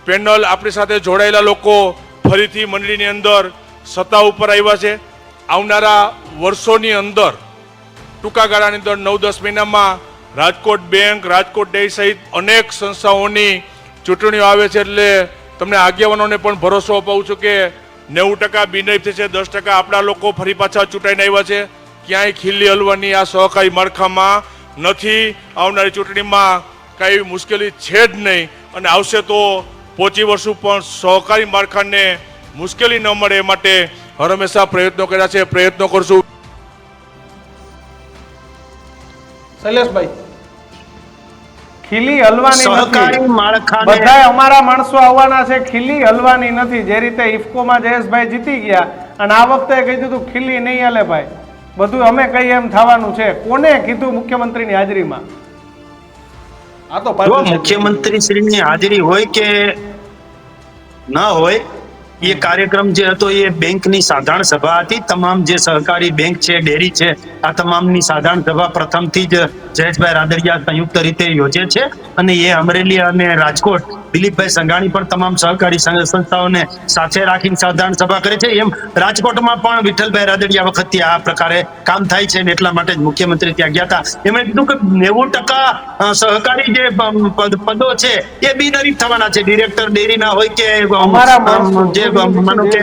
પેનલ, આપણી સાથે જોડાયેલા લોકો ફરીથી મંડળીની અંદર સત્તા ઉપર આવ્યા છે. આવનારા વર્ષોની અંદર ટૂંકા ગાળાની અંદર 9-10 મહિનામાં રાજકોટ બેંક, રાજકોટ ડેરી સહિત અનેક સંસ્થાઓની ચૂંટણીઓ આવે છે. એટલે તમને આગેવાનોને પણ ભરોસો અપાવું છું કે 90% બિનહરીફ થશે, 10% આપણા લોકો ફરી પાછા ચૂંટાઈને આવ્યા છે. ક્યાંય ખીલ્લી હલવાની આ સહકારી માળખામાં નથી. આવનારી ચૂંટણીમાં કઈ મુશ્કેલી છે જ નહીં અને આવશે તો પહોંચી વળશું, પણ સહકારી માળખાને મુશ્કેલી ન મળે એ માટે હર હંમેશા પ્રયત્નો કર્યા છે, પ્રયત્નો કરશું. શૈલેષભાઈ, ખીલી હલવાની સહકારી નથી, માળખાને બધાય અમારા માણસો આવવાના છે, ખીલી હલવાની નથી. જે રીતે ઇફકોમાં જયેશભાઈ જીતી ગયા અને આ વખતે કહી દીધું ખીલી નહીં હાલે ભાઈ, બધું અમે કહીએ એમ થવાનું છે. કોને કીધું મુખ્યમંત્રીની હાજરીમાં? મુખ્યમંત્રી શ્રીની હાજરી હોય કે ન હોય એ કાર્યક્રમ જે હતો એ બેંકની સાધારણ સભા હતી. તમામ જે સહકારી બેંક છે, ડેરી છે, આ તમામની સાધારણ સભા પ્રથમથી જ જયેશભાઈ રાદડિયા સંયુક્ત રીતે યોજે છે. અને એ અમરેલી અને રાજકોટ દિલીપભાઈ સંઘાણી પણ તમામ સહકારી સંસ્થાઓને સાથે રાખીને સાધારણ સભા કરે છે. એમ રાજકોટમાં પણ વિઠ્ઠલભાઈ રાદડિયા વખતથી આ પ્રકારે કામ થાય છે, ને એટલા માટે જ મુખ્યમંત્રી ત્યાં ગયા હતા. એમણે કીધું કે 90% સહકારી જે પદો છે એ બિનહરીફ થવાના છે. ડિરેક્ટર ડેરીના હોય કે જે માનો કે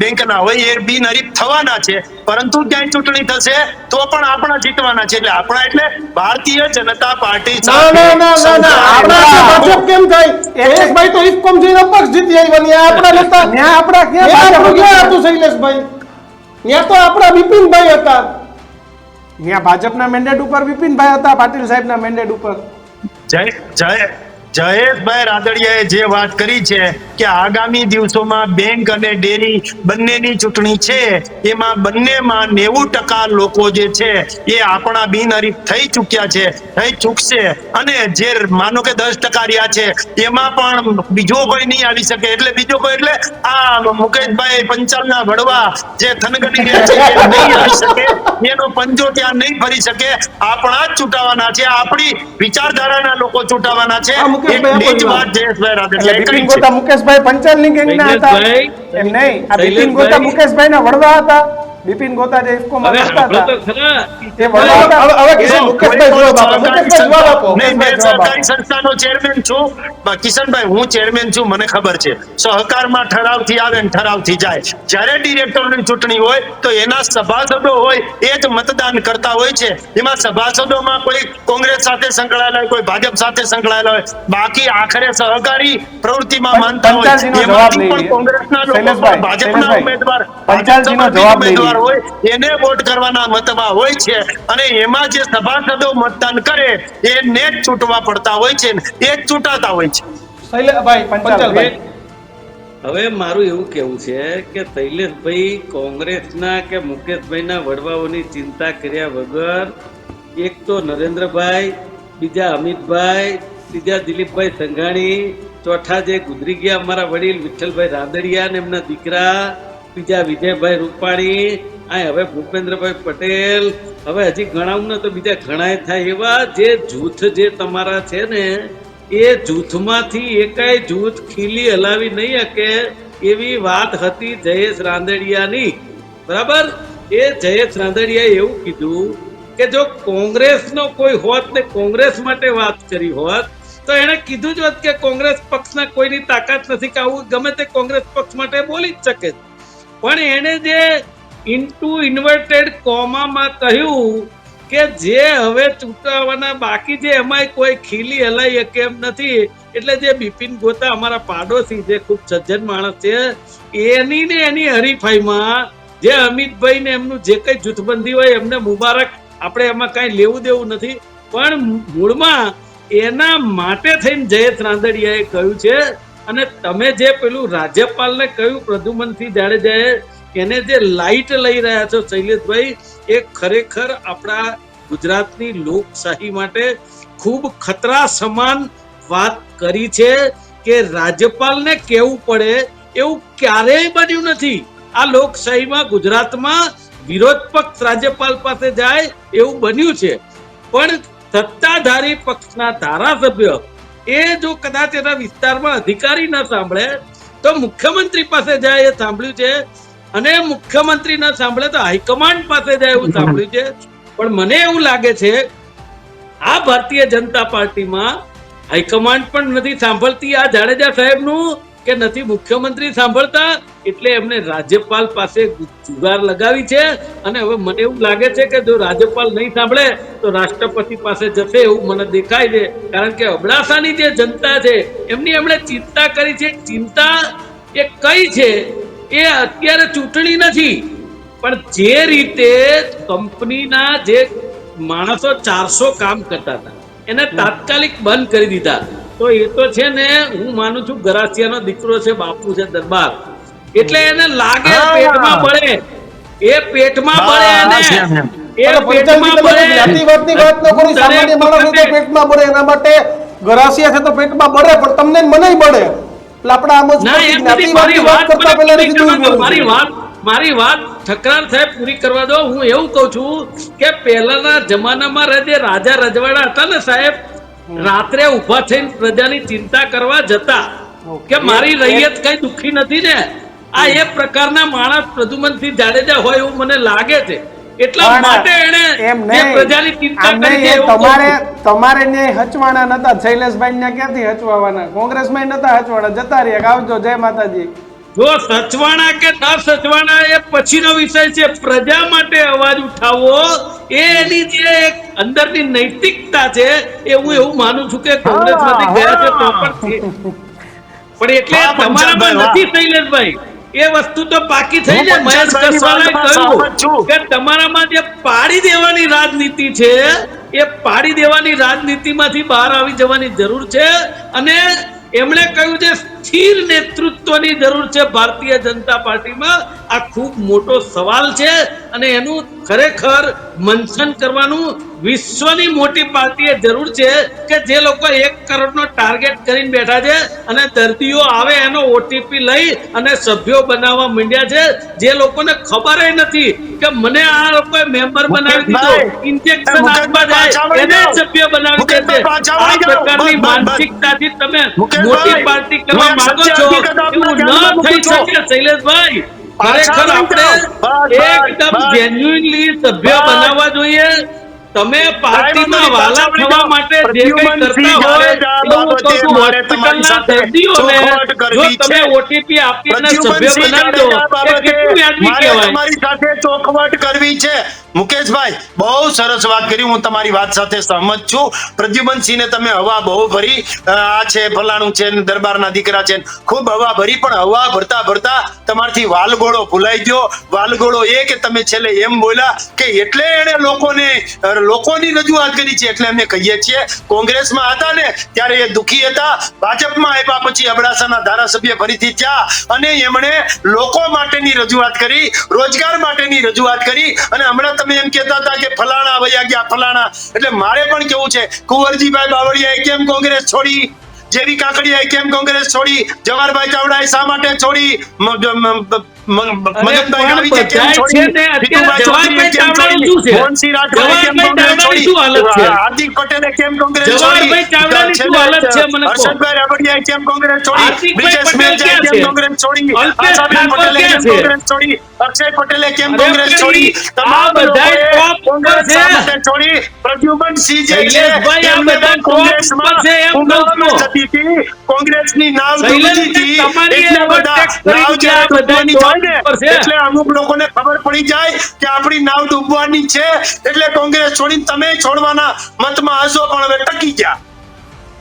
બેંકના હોય એ બિનહરીફ થવાના છે, પરંતુ ક્યાંય ચૂંટણી થશે તો પણ આપણા જીતવાના છે. એટલે આપણા એટલે ભારતીય જનતા પાર્ટી ભાજપ કેમ થાય? શૈલેષભાઈ તો ઇફકોમ જઈને અપક્ષ જીતી આવ્યા ને આપણા નેતા ન્યા આપણા ક્યાં ક્યાં હતું શૈલેષભાઈ? ત્યાં તો આપણા બિપિનભાઈ હતા. ન્યા ભાજપના મેન્ડેટ ઉપર વિપિનભાઈ હતા, પાટીલ સાહેબના મેન્ડેટ ઉપર. જયેશભાઈ રાદડિયાએ જે વાત કરી છે કે આગામી દિવસોમાં બેંક અને ડેરી બંનેની ચૂંટણી છે, એમાં બંનેમાં 90% લોકો જે છે એ આપણા બિનહરીફ થઈ ચૂક્યા છે, થઈ ચૂકશે. અને જે માનો કે 10% રહ્યા છે એમાં પણ બીજો કોઈ નહીં આવી શકે. એટલે બીજો કોઈ એટલે આ મુકેશભાઈ પંચાલના વડવા જે થનગની રહ્યા છે એ નહીં આવી શકે, એનો પંજો ત્યાં નહીં ફરી શકે. આપણા જ ચૂંટાવાના છે, આપણી વિચારધારાના લોકો ચૂંટાવાના છે. બિપિન ગોતા મુકેશભાઈ પંચાલની ગેંગના હતા. એમ નહીં, આ બિપિન ગોતા મુકેશભાઈના વડવા હતા. બિપિન ગોતા જે ઇફકોમાં હતા એ વડવા હતા. હવે કિશન મુકેશભાઈ જવાબ આપો. મુકેશભાઈ જવાબ આપો. મેં સહકારી સંસ્થાનો ચેરમેન છું કિશનભાઈ, હું ચેરમેન છું, મને ખબર છે સહકારમાં ઠરાવથી આવે ને ઠરાવથી જાય. જ્યારે ડિરેક્ટરોની ચૂંટણી હોય તો એના સભાસદો હોય એ જ મતદાન કરતા હોય છે. એમાં સભાસદોમાં કોઈ કોંગ્રેસ સાથે સંકળાયેલા હોય, કોઈ ભાજપ સાથે સંકળાયેલા હોય, બાકી આખરે સહકારી પ્રવૃત્તિમાં માનતા હોય. એમાંથી પણ કોંગ્રેસના લોકો, ભાજપના ઉમેદવાર, ઉમેદવાર હોય એને વોટ કરવાના મતમાં હોય છે. અને એમાં જે સભાસદો મતદાન કરે એને જ ચૂંટવા પડતા હોય છે, એ જ ચૂંટાતા હોય છે. શૈલેષભાઈ પંચાલભાઈ, હવે મારું એવું કેવું છે કે શૈલેષભાઈ કોંગ્રેસના કે મુકેશભાઈના વડવાઓની ચિંતા કર્યા વગર એક તો નરેન્દ્રભાઈ, બીજા અમિતભાઈ, ત્રીજા દિલીપભાઈ સંઘાણી, ચોથા જે ગુજરી ગયા અમારા વડીલ વિઠ્ઠલભાઈ રાદડિયા ને એમના દીકરા, બીજા વિજયભાઈ રૂપાણી, આ હવે ભૂપેન્દ્રભાઈ પટેલ, હવે હજી ગણાવું ને તો બીજા ઘણાય થાય એવા જે જૂથ જે તમારા છે ને એ જૂથમાંથી એકાય જૂથ ખીલી હલાવી નહીં શકે એવી વાત હતી જયેશ રાંદડિયાની. બરાબર? એ જયેશ રાંદડિયાએ એવું કીધું કે જો કોંગ્રેસનો કોઈ હોત ને કોંગ્રેસ માટે વાત કરી હોત તો એને કીધું જ હોત કે કોંગ્રેસ પક્ષના કોઈની તાકાત નથી કે આવું ગમે તે કોંગ્રેસ પક્ષ માટે બોલી જ શકે. પણ એને જે ઇન્વર્ટેડ કોમામાં કહ્યું કે જે હવે ચૂંટવાના બાકી છે એમાંય કોઈ ખીલી હલાઈ શકે એમ નથી. એટલે જે બિપિન ગોતા અમારા પાડોશી જે ખૂબ સજ્જન માણસ છે એની ને એની હરીફાઈમાં જે અમિતભાઈ ને એમનું જે કઈ જૂથબંધી હોય એમને મુબારક, આપણે એમાં કઈ લેવું દેવું નથી. પણ મૂળમાં એના માટે થઈને જયેશ રાંદડિયાએ કહ્યું છે. અને તમે જે પેલું રાજ્યપાલને કહ્યું પ્રદ્યુમનસિંહ જાડેજાએ એને જે લાઈટ લઈ રહ્યા છો શૈલેષભાઈ, એ ખરેખર આપણા ગુજરાતની લોકશાહી માટે ખૂબ ખતરા સમાન વાત કરી છે કે રાજ્યપાલને કહેવું પડે એવું ક્યારેય બન્યું નથી. આ લોકશાહીમાં ગુજરાતમાં વિરોધ પક્ષ રાજ્યપાલ પાસે જાય એવું બન્યું છે. પણ સત્તાધારી પક્ષના ધારાસભ્ય એ જો કદાચ એના વિસ્તારમાં અધિકારી ના સાંભળે તો મુખ્યમંત્રી પાસે જાય એ સાંભળ્યું છે. અને મુખ્યમંત્રી ના સાંભળે તો હાઈકમાન્ડ પાસે જાય એવું સાંભળ્યું છે. પણ મને એવું લાગે છે આ ભારતીય જનતા પાર્ટીમાં હાઈકમાન્ડ પણ નથી સાંભળતી આ જાડેજા સાહેબનું કે નથી મુખ્યમંત્રી સાંભળતા, એટલે એમને રાજ્યપાલ પાસે જુગાર લગાવી છે. અને હવે મને એવું લાગે છે કે જો રાજ્યપાલ નહીં સાંભળે તો રાષ્ટ્રપતિ પાસે જશે એવું મને દેખાય છે. કારણ કે અબડાસાની જે જનતા છે એમની એમણે ચિંતા કરી છે. ચિંતા એ કઈ છે? એ અત્યારે ચૂંટણી નથી, પણ જે રીતે કંપનીના જે માણસો 400 કામ કરતા હતા એને તાત્કાલિક બંધ કરી દીધા. તો એ તો છે ને, હું માનું છું ગરાસિયાનો દીકરો છે, બાપુ છે દરબાર, એટલે એને લાગે પેટમાં બળે, એ પેટમાં બળે, એને એ પેટમાં બળે. જાતિવાદની વાત ન કરો, સામાન્ય માણસ તો પેટમાં બળે, એના માટે ગરાસિયા છે તો પેટમાં બળે, પણ તમને મને બળે. એટલે આપણે આમ જ ના, એમ નથી. જ્ઞાતિવાદની વાત કરતા પહેલા પૂરી નથી કરવા દો. જોયું. મારી વાત ઠકરાર સાહેબ પૂરી કરવા દો. હું એવું કહું છું કે પહેલાના જમાનામાં જે રાજા રજવાડા હતા ને સાહેબ, રાત્રે ઉભા થઈને પ્રજાની ચિંતા કરવા જતા કે મારી રૈયત કઈ દુખી નથી ને. આ એ પ્રકારના માણસ પ્રદ્યુમનસિંહ જાડેજા હોય એવું મને લાગે છે. એટલા માટે એને એમ જે નહીં. પ્રજાની ચિંતા આમ કરી નહીં, છે એ એવું કહું છું. તમારે ન્યાય હચવાના નતા. શૈલેષભાઈ ને ક્યાંથી હચવાવાના? કોંગ્રેસમાં નતા હચવાના. જતા રહ્યા કે આવજો, જય માતાજી. જો સચવાણા કે ન સચવાણા એ પછીનો વિષય છે. પ્રજા માટે અવાજ ઉઠાવવો એ એની જે એક અંદરની નૈતિકતા છે એ હું એવું માનું છું કે કોંગ્રેસમાંથી ગયા છે તો પણ છે. પણ એટલે તમારામાં નથી શૈલેષભાઈ. એ વસ્તુ તો બાકી થઈ જાય. મહેશ કસવાલાએ કહ્યું કે તમારામાં જે પાડી દેવાની રાજનીતિ છે એ પાડી દેવાની રાજનીતિમાંથી બહાર આવી જવાની જરૂર છે. અને એમણે કહ્યું છે સ્થિર નેતૃત્વની જરૂર છે ભારતીય જનતા પાર્ટીમાં. આ ખૂબ મોટો સવાલ છે અને એનું ખરેખર મંથન કરવાનું વિશ્વની મોટી પાર્ટીએ જરૂર છે કે જે લોકો 1 કરોડનો ટાર્ગેટ કરીને બેઠા છે અને દર્દીઓ આવે એનો ઓટીપી લઈ અને સભ્યો બનાવવા માંડ્યા છે. જે લોકોને ખબર નથી કે મને આ લોકોએ મેમ્બર બનાવી દીધો, ઇન્જેક્શન આપવા જાય એને સભ્ય બનાવી દે છે. આ પ્રકારની માનસિકતાથી તમે મોટી પાર્ટી કરવા માંગો છો, એવું ન થઈ શકે શૈલેષભાઈ. ખરેખર આપણે એકદમ જેન્યુઇનલી સભ્ય બનાવવા જોઈએ. તમે પાર્ટીમાં વાલા થવા માટે જે કંઈ કરતા હોય એવું કહું છું, હોસ્પિટલના દર્દીઓને જો તમે ઓટીપી આપીને સભ્ય બનાવી દો એ કેટલું વ્યાજબી કહેવાય? તમારી સાથે ચોખવટ કરવી છે. મુકેશભાઈ બહુ સરસ વાત કરી, હું તમારી વાત સાથે સહમત છું. પ્રદ્યુમનસિંહને તમે હવા બહુ ભરી, આ છે ફલાણું છે ને દરબારના દીકરા છે, ખૂબ હવા ભરી, પણ હવા ભરતા ભરતા તમારથી વાલગોળો ભૂલાઈ ગયો. વાલગોળો એ કે તમે છેલ્લે એમ બોલ્યા કે એટલે એને લોકોની રજૂઆત કરી છે. એટલે અમે કહીએ છીએ કોંગ્રેસમાં હતા ને ત્યારે એ દુખી હતા, ભાજપમાં આવ્યા પછી અબડાસાના ધારાસભ્ય ફરીથી થયા અને એમણે લોકો માટેની રજૂઆત કરી, રોજગાર માટેની રજૂઆત કરી. અને હમણાં તમે એમ કહેતા હતા કે ફલાણા વયા ગયા ફલાણા. એટલે મારે પણ કેવું છે, કુંવરજીભાઈ બાવળિયાએ કેમ કોંગ્રેસ છોડી, જેવી કાકડિયાએ કેમ કોંગ્રેસ છોડી, જવાહરભાઈ ચાવડાએ શા માટે છોડી, મગનભાઈ ગાવીતે કેમ છોડી, જીતુભાઈ ચૌધરીએ કેમ છોડી, મોહનસિંહ રાઠોડે કેમ કોંગ્રેસ છોડી, હાર્દિક પટેલે કેમ કોંગ્રેસ છોડી, હર્ષદભાઈ રાવડિયાએ કેમ કોંગ્રેસ છોડી, બ્રિજેશ મેરજાએ કેમ કોંગ્રેસ છોડી, આશાબેન પટેલે કેમ કોંગ્રેસ છોડી, અક્ષય પટેલે કેમ કોંગ્રેસ છોડી, તમામ લોકોએ કોંગ્રેસ શા માટે છોડી? પ્રદ્યુમનસિંહ જે છે એમને પણ કોંગ્રેસમાં ઉમેદવારી થતી હતી, કોંગ્રેસની નાવ ડૂબતી હતી. એટલે બધા નાવ જ્યારે ડૂબવાની થાય ને એટલે અમુક લોકોને ખબર પડી જાય કે આપણી નાવ ડૂબવાની છે, એટલે કોંગ્રેસ છોડીને તમે છોડવાના મતમાં હશો, પણ હવે ટકી ગયા.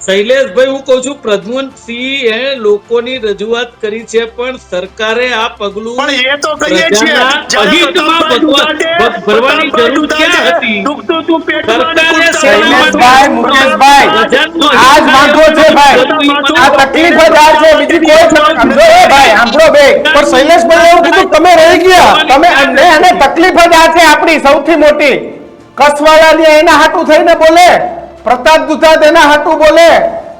શૈલેષભાઈ હું કહું છું પ્રદ્યુમનસિંહ એ લોકોની રજૂઆત કરી છે પણ સરકારે આ પગલું પણ એ તો કહીએ છીએ ભરવાની જરૂર ક્યાં હતી? સરકારે શૈલેષભાઈ, મુકેશભાઈ, આજ માંગો છે ભાઈ, આ તકલીફ જ આ છે, બીજી કોઈ સમજો એ ભાઈ, સાંભળો બે. પણ શૈલેષભાઈ એવું કીધું તમે રહી ગયા, તમે અને તકલીફ જ આ છે આપણી સૌથી મોટી. કસવાળાની એના હાટું થઈને બોલે, પ્રતાપ દુધાત એના હાટું બોલે,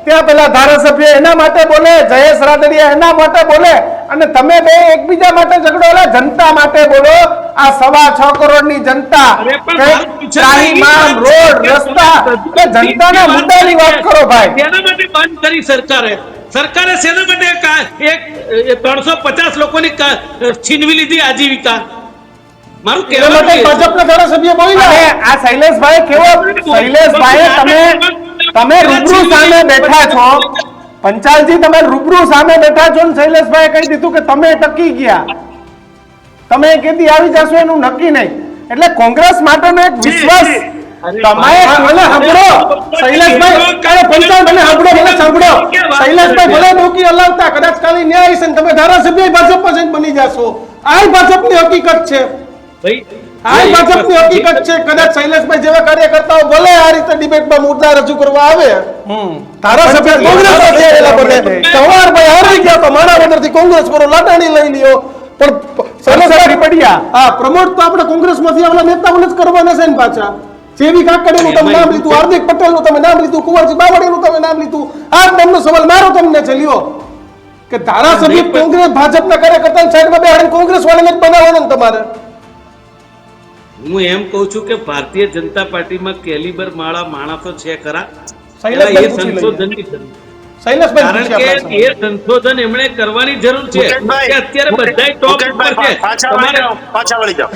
ત્યાં પેલા ધારાસભ્ય એના માટે બોલે, જયેશ રાદડિયા એના માટે બોલે, અને તમે બે એકબીજા માટે ઝઘડો, જનતા માટે બોલો. આ 6.25 કરોડની જનતા, ત્રાહિમામ, રોડ રસ્તા, જનતાના મુદ્દાની વાત કરો ભાઈ. તેના માટે બંધ કરી સરકારે શેના માટે એક 350 લોકોની છીનવી લીધી આજીવિકા? મારું કહેવાનું ભાજપના ધારાસભ્ય બોલ્યા. આ શૈલેષભાઈ કેવો, શૈલેષભાઈ તમે રૂબરૂ સામે બેઠા છો, પંચાલજી તમે રૂબરૂ સામે બેઠા છો ને શૈલેષભાઈ કહી દીધું કે તમે ટકી ગયા, તમે કેદી આવી જશો એનું નક્કી નહીં. એટલે કોંગ્રેસ માટેનો એક વિશ્વાસ તમે મને સાંભળો શૈલેષભાઈ, પંચાલ મને સાંભળો, મને સાંભળો શૈલેષભાઈ, ભલે ડોકી હલાવતા કદાચ કાલે ન્યાય છે ને તમે ધારાસભ્ય ભાજપ બની જશો, આ ભાજપની હકીકત છે. આ ભાજપની હકીકત છે. કદાચ શૈલેષભાઈ જેવા કાર્યકર્તાઓ ભલે આ રીતે ડિબેટમાં મુદ્દા રજૂ કરવા આવે, ધારાસભ્ય કોંગ્રેસના થયેલા બને, સવારભાઈ હારી ગયા તો માણાવદરથી કોંગ્રેસ પર લાટાણી લઈ લ્યો, પણ શૈલેષભાઈ પડ્યા. હા, પ્રમોટ તો આપણે કોંગ્રેસમાંથી આવલા નેતાઓને જ કરવાના છે ને પાછા. જેવી કાકડીનું તમે નામ લીધું, હાર્દિક પટેલનું તમે નામ લીધું, કુંવરજી બાવળીનું તમે નામ લીધું, આ નામનો સવાલ મારો તમને છે. લ્યો કે ધારાસભ્ય નહીં, પણ- કોંગ્રેસ ભાજપના કાર્યકર્તાને સાઈડમાં બેહાડીને કોંગ્રેસ વાળાને જ બનાવવાનો ને તમારે. હું એમ કઉ છું કે ભારતીય જનતા પાર્ટીમાં કેલિબર માળા માણસો છે ખરા શૈલેષભાઈ એ પૂછી લઈએ. સંશોધનની જરૂર છે. શૈલેષભાઈ કારણ પૂછી કે આપણા એ સંશોધન એમણે કરવાની જરૂર છે મુકેશભાઈ, કે અત્યારે બધાય ટોપ ઉપર છે. પાછા વળી તમારે જાઓ, પાછા વળી જાઓ.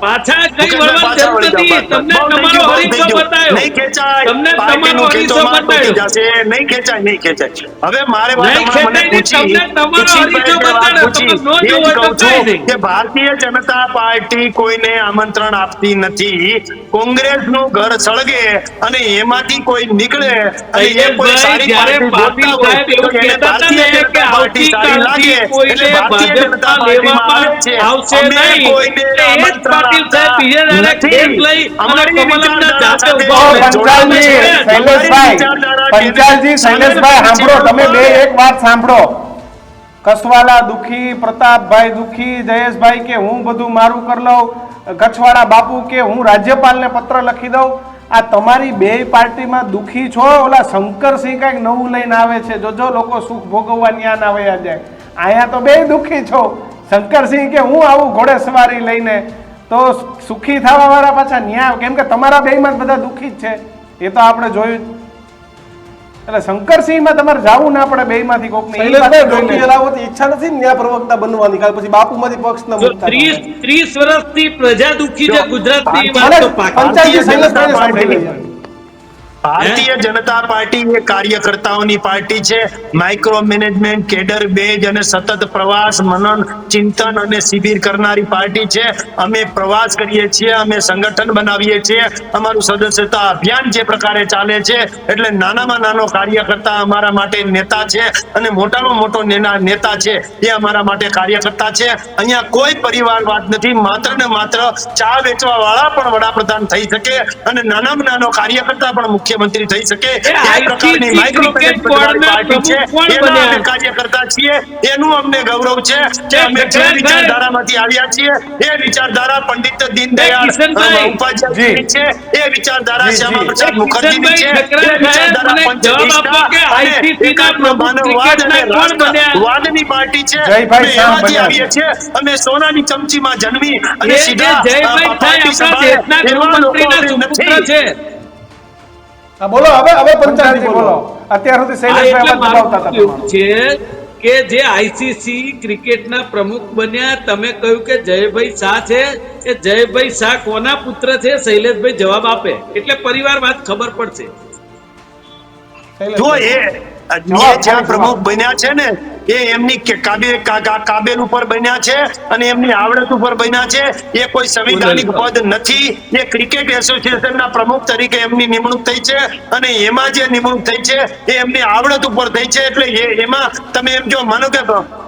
પાછા કઈ મુકેશભાઈ, વળવાની જરૂર પાછા વળી નથી. જાઓ. તમને બહુ થઈ તમારો ગયું, બહુ હરીફો થઈ ગયું. બતાવ્યો. નહીં ખેંચાય. તમને પાર્ટીનું તમારો હરીફો ખેંચોમાં તૂટી બતાવ્યો. જશે. નહીં ખેંચાય, નહીં ખેંચાય. હવે મારે વાત નહીં હમણાં મને ખેંચાય નહીં. પૂછી, તમને તમારો દીક્ષિતભાઈએ હરીફો વાત બતાવ્યો. પૂછી. તમે ન એ જ જોવો તો કહું કાંઈ છું નહીં. કે ભારતીય જનતા પાર્ટી કોઈને આમંત્રણ આપતી નથી. કોંગ્રેસનું ઘર સળગે અને એમાંથી કોઈ નીકળે અને એ કોઈ સારી જ્યારે પાર્ટી પાટીલ જોતા સાહેબ હોય એવું તો એને કહેતા હતા ને ભારતીય કે જનતા પાર્ટી સારી લાગે આવતીકાલથી કોઈને એટલે ભારતીય જનતા ભાજપમાં પાર્ટીમાં આવે લેવામાં છે. આવશે અમે નહીં. કોઈને એટલે એ જ આમંત્રણ પાટીલ સાહેબ બીજે દાડે નથી. કેસ લઈ અને અમારી કમલમના વિચારધારા જાતે સાથે ઉભા રહે. પંચાલજી, શૈલેષભાઈ, પંચાલજી, શૈલેષભાઈ, સાંભળો, તમે બે એક વાત સાંભળો. કસવાલા દુખી, પ્રતાપભાઈ દુખી, જયેશભાઈ કે હું બધું મારું કરી લઉં, કચ્છવાળા બાપુ કે હું રાજ્યપાલને પત્ર લખી દઉં. આ તમારી બે પાર્ટીમાં દુખી છો. ઓલા શંકરસિંહ કઈક નવું લઈને આવે છે, જોજો લોકો સુખ ભોગવવા ન્યા ના વયા જાય. અહીંયા તો બે દુખી છો. શંકરસિંહ કે હું આવું ઘોડે સવારી લઈને, તો સુખી થવા વાળા પાછા ન્યા, કેમ કે તમારા બેયમાં જ બધા દુખી જ છે. એ તો આપણે જોયું જ. એટલે શંકરસિંહમાં તમારે જાવું ના પડે બેયમાંથી કોકને. એ શૈલેષભાઈ વાત જોઈ ડોકી લેજો. જલાવત ઈચ્છા નથી ને ન્યાય પ્રવક્તા બનવાની, કાલ પછી બાપુમાંથી પક્ષના જો મુક્ત થાય. 30 વર્ષથી પ્રજા દુખી છે ગુજરાતની મને વાત તો પાકી. પંચાયતી શૈલેષભાઈને સાંભળી લઈએ. ભારતીય જનતા પાર્ટી એ કાર્યકર્તાઓની પાર્ટી છે. માઇક્રો મેનેજમેન્ટ, કેડર બેઝ અને સતત પ્રવાસ, મનન, ચિંતન અને શિબિર કરનારી પાર્ટી છે. અમે પ્રવાસ કરીએ છીએ, અમે સંગઠન બનાવીએ છીએ. અમારું સદસ્યતા અભિયાન જે પ્રકારે ચાલે છે, એટલે નાનામાં નાનો કાર્યકર્તા અમારા માટે નેતા છે અને મોટામાં મોટો નેતા છે એ અમારા માટે કાર્યકર્તા છે. અહીંયા કોઈ પરિવારવાદ નથી. માત્ર ને માત્ર ચા વેચવા વાળા પણ વડાપ્રધાન થઈ શકે અને નાનામાં નાનો કાર્યકર્તા પણ મુખ્યમંત્રી થઈ શકે. એ પ્રકારની માઇક્રો મેનેજમેન્ટ વાળી પાર્ટી છે. એના અમે કાર્યકર્તા છીએ. એનું અમને ગૌરવ છે કે અમે જે વિચારધારામાંથી આવ્યા છીએ એ વિચારધારા પંડિત દીનદયાળ ઉપાધ્યાયની છે. એ વિચારધારા શ્યામા પ્રસાદ મુખર્જીની છે. એ વિચારધારા પંચનિષ્ઠા અને એકાત્મ માનવવાદ અને રાષ્ટ્રવાદની પાર્ટી છે. અમે એમાંથી આવીએ છીએ. અમે સોનાની ચમચીમાં જન્મી અને સીધા પાર્ટી સંભાળે એવા લોકો અમે નથી. હા, બોલો હવે પંચાલજી પંચાયતી બોલો. બોલો. અત્યાર સુધી હા, શૈલેષભાઈ એટલે વાત દબાવતા મારું હતા એવું તમારું. છે કે જે આઈસીસી ક્રિકેટના પ્રમુખ બન્યા, તમે કહ્યું કે જયભાઈ શાહ છે, એ જયભાઈ શાહ કોના પુત્ર છે? શૈલેષભાઈ જવાબ આપે એટલે પરિવારવાદ ખબર પડશે. જો એ જ્યાં પ્રમુખ બન્યા છે ને એ એમની કાબેલ ઉપર બન્યા છે અને એમની આવડત ઉપર બન્યા છે. એ કોઈ સંવિધાનિક પદ નથી. એ ક્રિકેટ એસોસિએશનના પ્રમુખ તરીકે એમની નિમણૂક થઈ છે અને એમાં જે નિમણૂક થઈ છે એ એમની આવડત ઉપર થઈ છે. એટલે એમાં તમે એમ જો માનો કે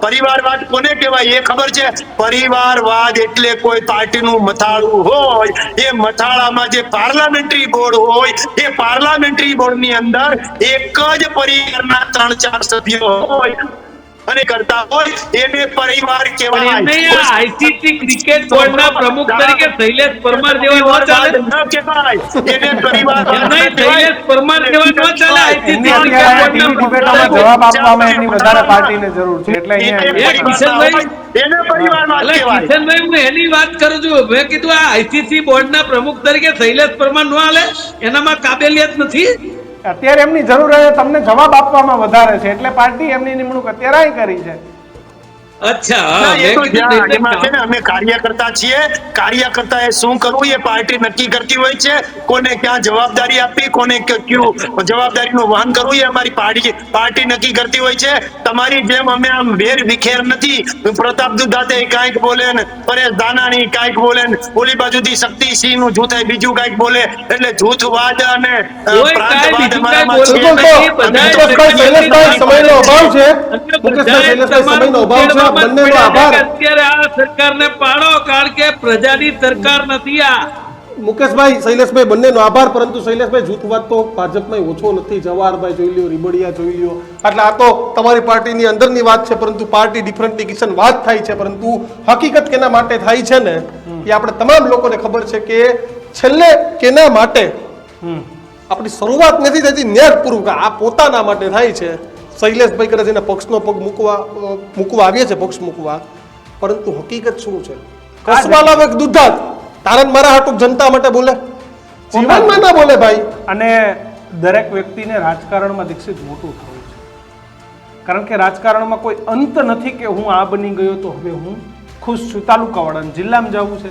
પરિવારવાદ કોને કહેવાય એ ખબર છે? પરિવારવાદ એટલે કોઈ પાર્ટીનું મથાળું હોય, એ મથાળામાં જે પાર્લામેન્ટરી બોર્ડ હોય, એ પાર્લામેન્ટરી બોર્ડની અંદર એક જ પરિવારના 3-4 સભ્યો હોય અને કરતા હોય એને પરિવાર પણ કહેવાય. એમને આ આઈસીસી ક્રિકેટ બોર્ડના પ્રમુખ તરીકે શૈલેષ પરમાર જેવા ન ચાલે. ન કહેવાય. એને પરિવાર નહીં, શૈલેષ પરમાર જેવા ન ચાલે. એમની આઈસીસી અત્યારે ક્રિકેટ ટીવી બોર્ડના ડિબેટોમાં જવાબ આપવામાં એમની વધારે પાર્ટીને જરૂર છે. એટલે એને અહીંયા પરિવારમાં હોય, એને પરિવારમાં એટલે કહેવાય. કિશનભાઈ, હું એની વાત કરું છું. મેં કીધું આ આઈસીસી બોર્ડના પ્રમુખ તરીકે શૈલેષ પરમાર ન હાલે? એનામાં કાબેલિયત નથી? અત્યારે એમની જરૂર છે તમને જવાબ આપવામાં વધારે છે, એટલે પાર્ટી એમની નિમણૂક અત્યારે કરી છે. અચ્છા, ના, હા, એ તો મેં કીધું જ્યાં એમાં છે એટલે ને અમે કાર્યકર્તા છીએ. કાર્યકર્તાએ શું કરવું એ પાર્ટી નક્કી કરતી હોય છે. કોને ક્યાં જવાબદારી આપવી, કોને કયું જવાબદારીનું વહન કરવું એ અમારી પાર્ટી નક્કી કરતી હોય છે. તમારી જેમ અમે આમ વેર વિખેર નથી. પ્રતાપ દુધાતે કાંઈક બોલે ને પરેશ દાનાણી કાંઈક બોલે ને ઓલી બાજુથી શક્તિસિંહ નું જૂથ બીજું કાંઈક બોલે, એટલે જૂથવાદ અને કોઈ પ્રાંતવાદ કાંઈ બીજું અમારામાં કાંઈ છે બોલવું નહીં. નથી. મુકેશભાઈ, શૈલેષભાઈ, સમયનો અભાવ છે. અને મુકેશભાઈ, બધાએ શૈલેષભાઈ, સમયનો અભાવ છે. તમારું બંનેનો આભાર. અત્યારે આ સરકારને પાડો, કારણ કે પ્રજાની સરકાર નથી આ. મુકેશભાઈ, શૈલેષભાઈ બંનેનો આભાર. પરંતુ શૈલેષભાઈ જૂથવાદ તો ભાજપમાં ઓછો નથી. જવાહરભાઈ જોઈ લ્યો, રીબડિયા જોઈ લ્યો. એટલે આ તો તમારી પાર્ટીની અંદરની વાત છે, પરંતુ પાર્ટી ડિફરન્ટિફિકેશન વાત થાય છે. પરંતુ હકીકત કેના માટે થાય છે ને એ આપણે તમામ લોકોને ખબર છે કે છેલ્લે કેના માટે આપણી શરૂઆત નથી થતી ન્યાય પૂરું, આ પોતાના માટે થાય છે. શૈલેષભાઈ કરે છે એના પક્ષનો પગ મૂકવા આવીએ છે પક્ષ મૂકવા, પરંતુ હકીકત શું છે? કસબા લાવે એક દુધાત તારણ મારા હાટું જનતા માટે બોલે, જીવનમાં ના બોલે ભાઈ. અને દરેક વ્યક્તિને રાજકારણમાં દીક્ષિત મોટું થવું છે, કારણ કે રાજકારણમાં કોઈ અંત નથી કે હું આ બની ગયો તો હવે હું ખુશ છું. તાલુકાવાળાને જિલ્લામાં જવું છે,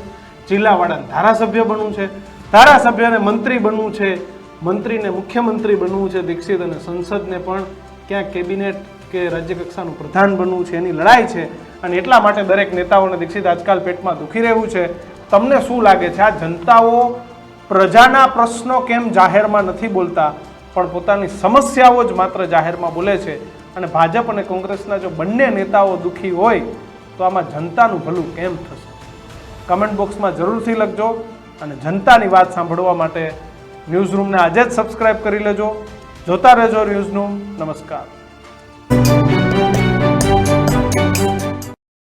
જિલ્લાવાળાને ધારાસભ્ય બનવું છે, ધારાસભ્યને મંત્રી બનવું છે, મંત્રીને મુખ્યમંત્રી બનવું છે દીક્ષિત, અને સંસદને પણ ક્યાંક કેબિનેટ કે રાજ્ય કક્ષાનું પ્રધાન બનવું છે. એની લડાઈ છે અને એટલા માટે દરેક નેતાઓને દીક્ષિત આજકાલ પેટમાં દુખી રહેવું છે. તમને શું લાગે છે, આ જનતાઓ પ્રજાના પ્રશ્નો કેમ જાહેરમાં નથી બોલતા, પણ પોતાની સમસ્યાઓ જ માત્ર જાહેરમાં બોલે છે? અને ભાજપ અને કોંગ્રેસના જો બંને નેતાઓ દુખી હોય તો આમાં જનતાનું ભલું કેમ થશે? કમેન્ટ બોક્સમાં જરૂરથી લખજો અને જનતાની વાત સાંભળવા માટે ન્યૂઝરૂમને આજે જ સબસ્ક્રાઇબ કરી લેજો. જોતા રહેજો ન્યૂઝરૂમ. નમસ્કાર.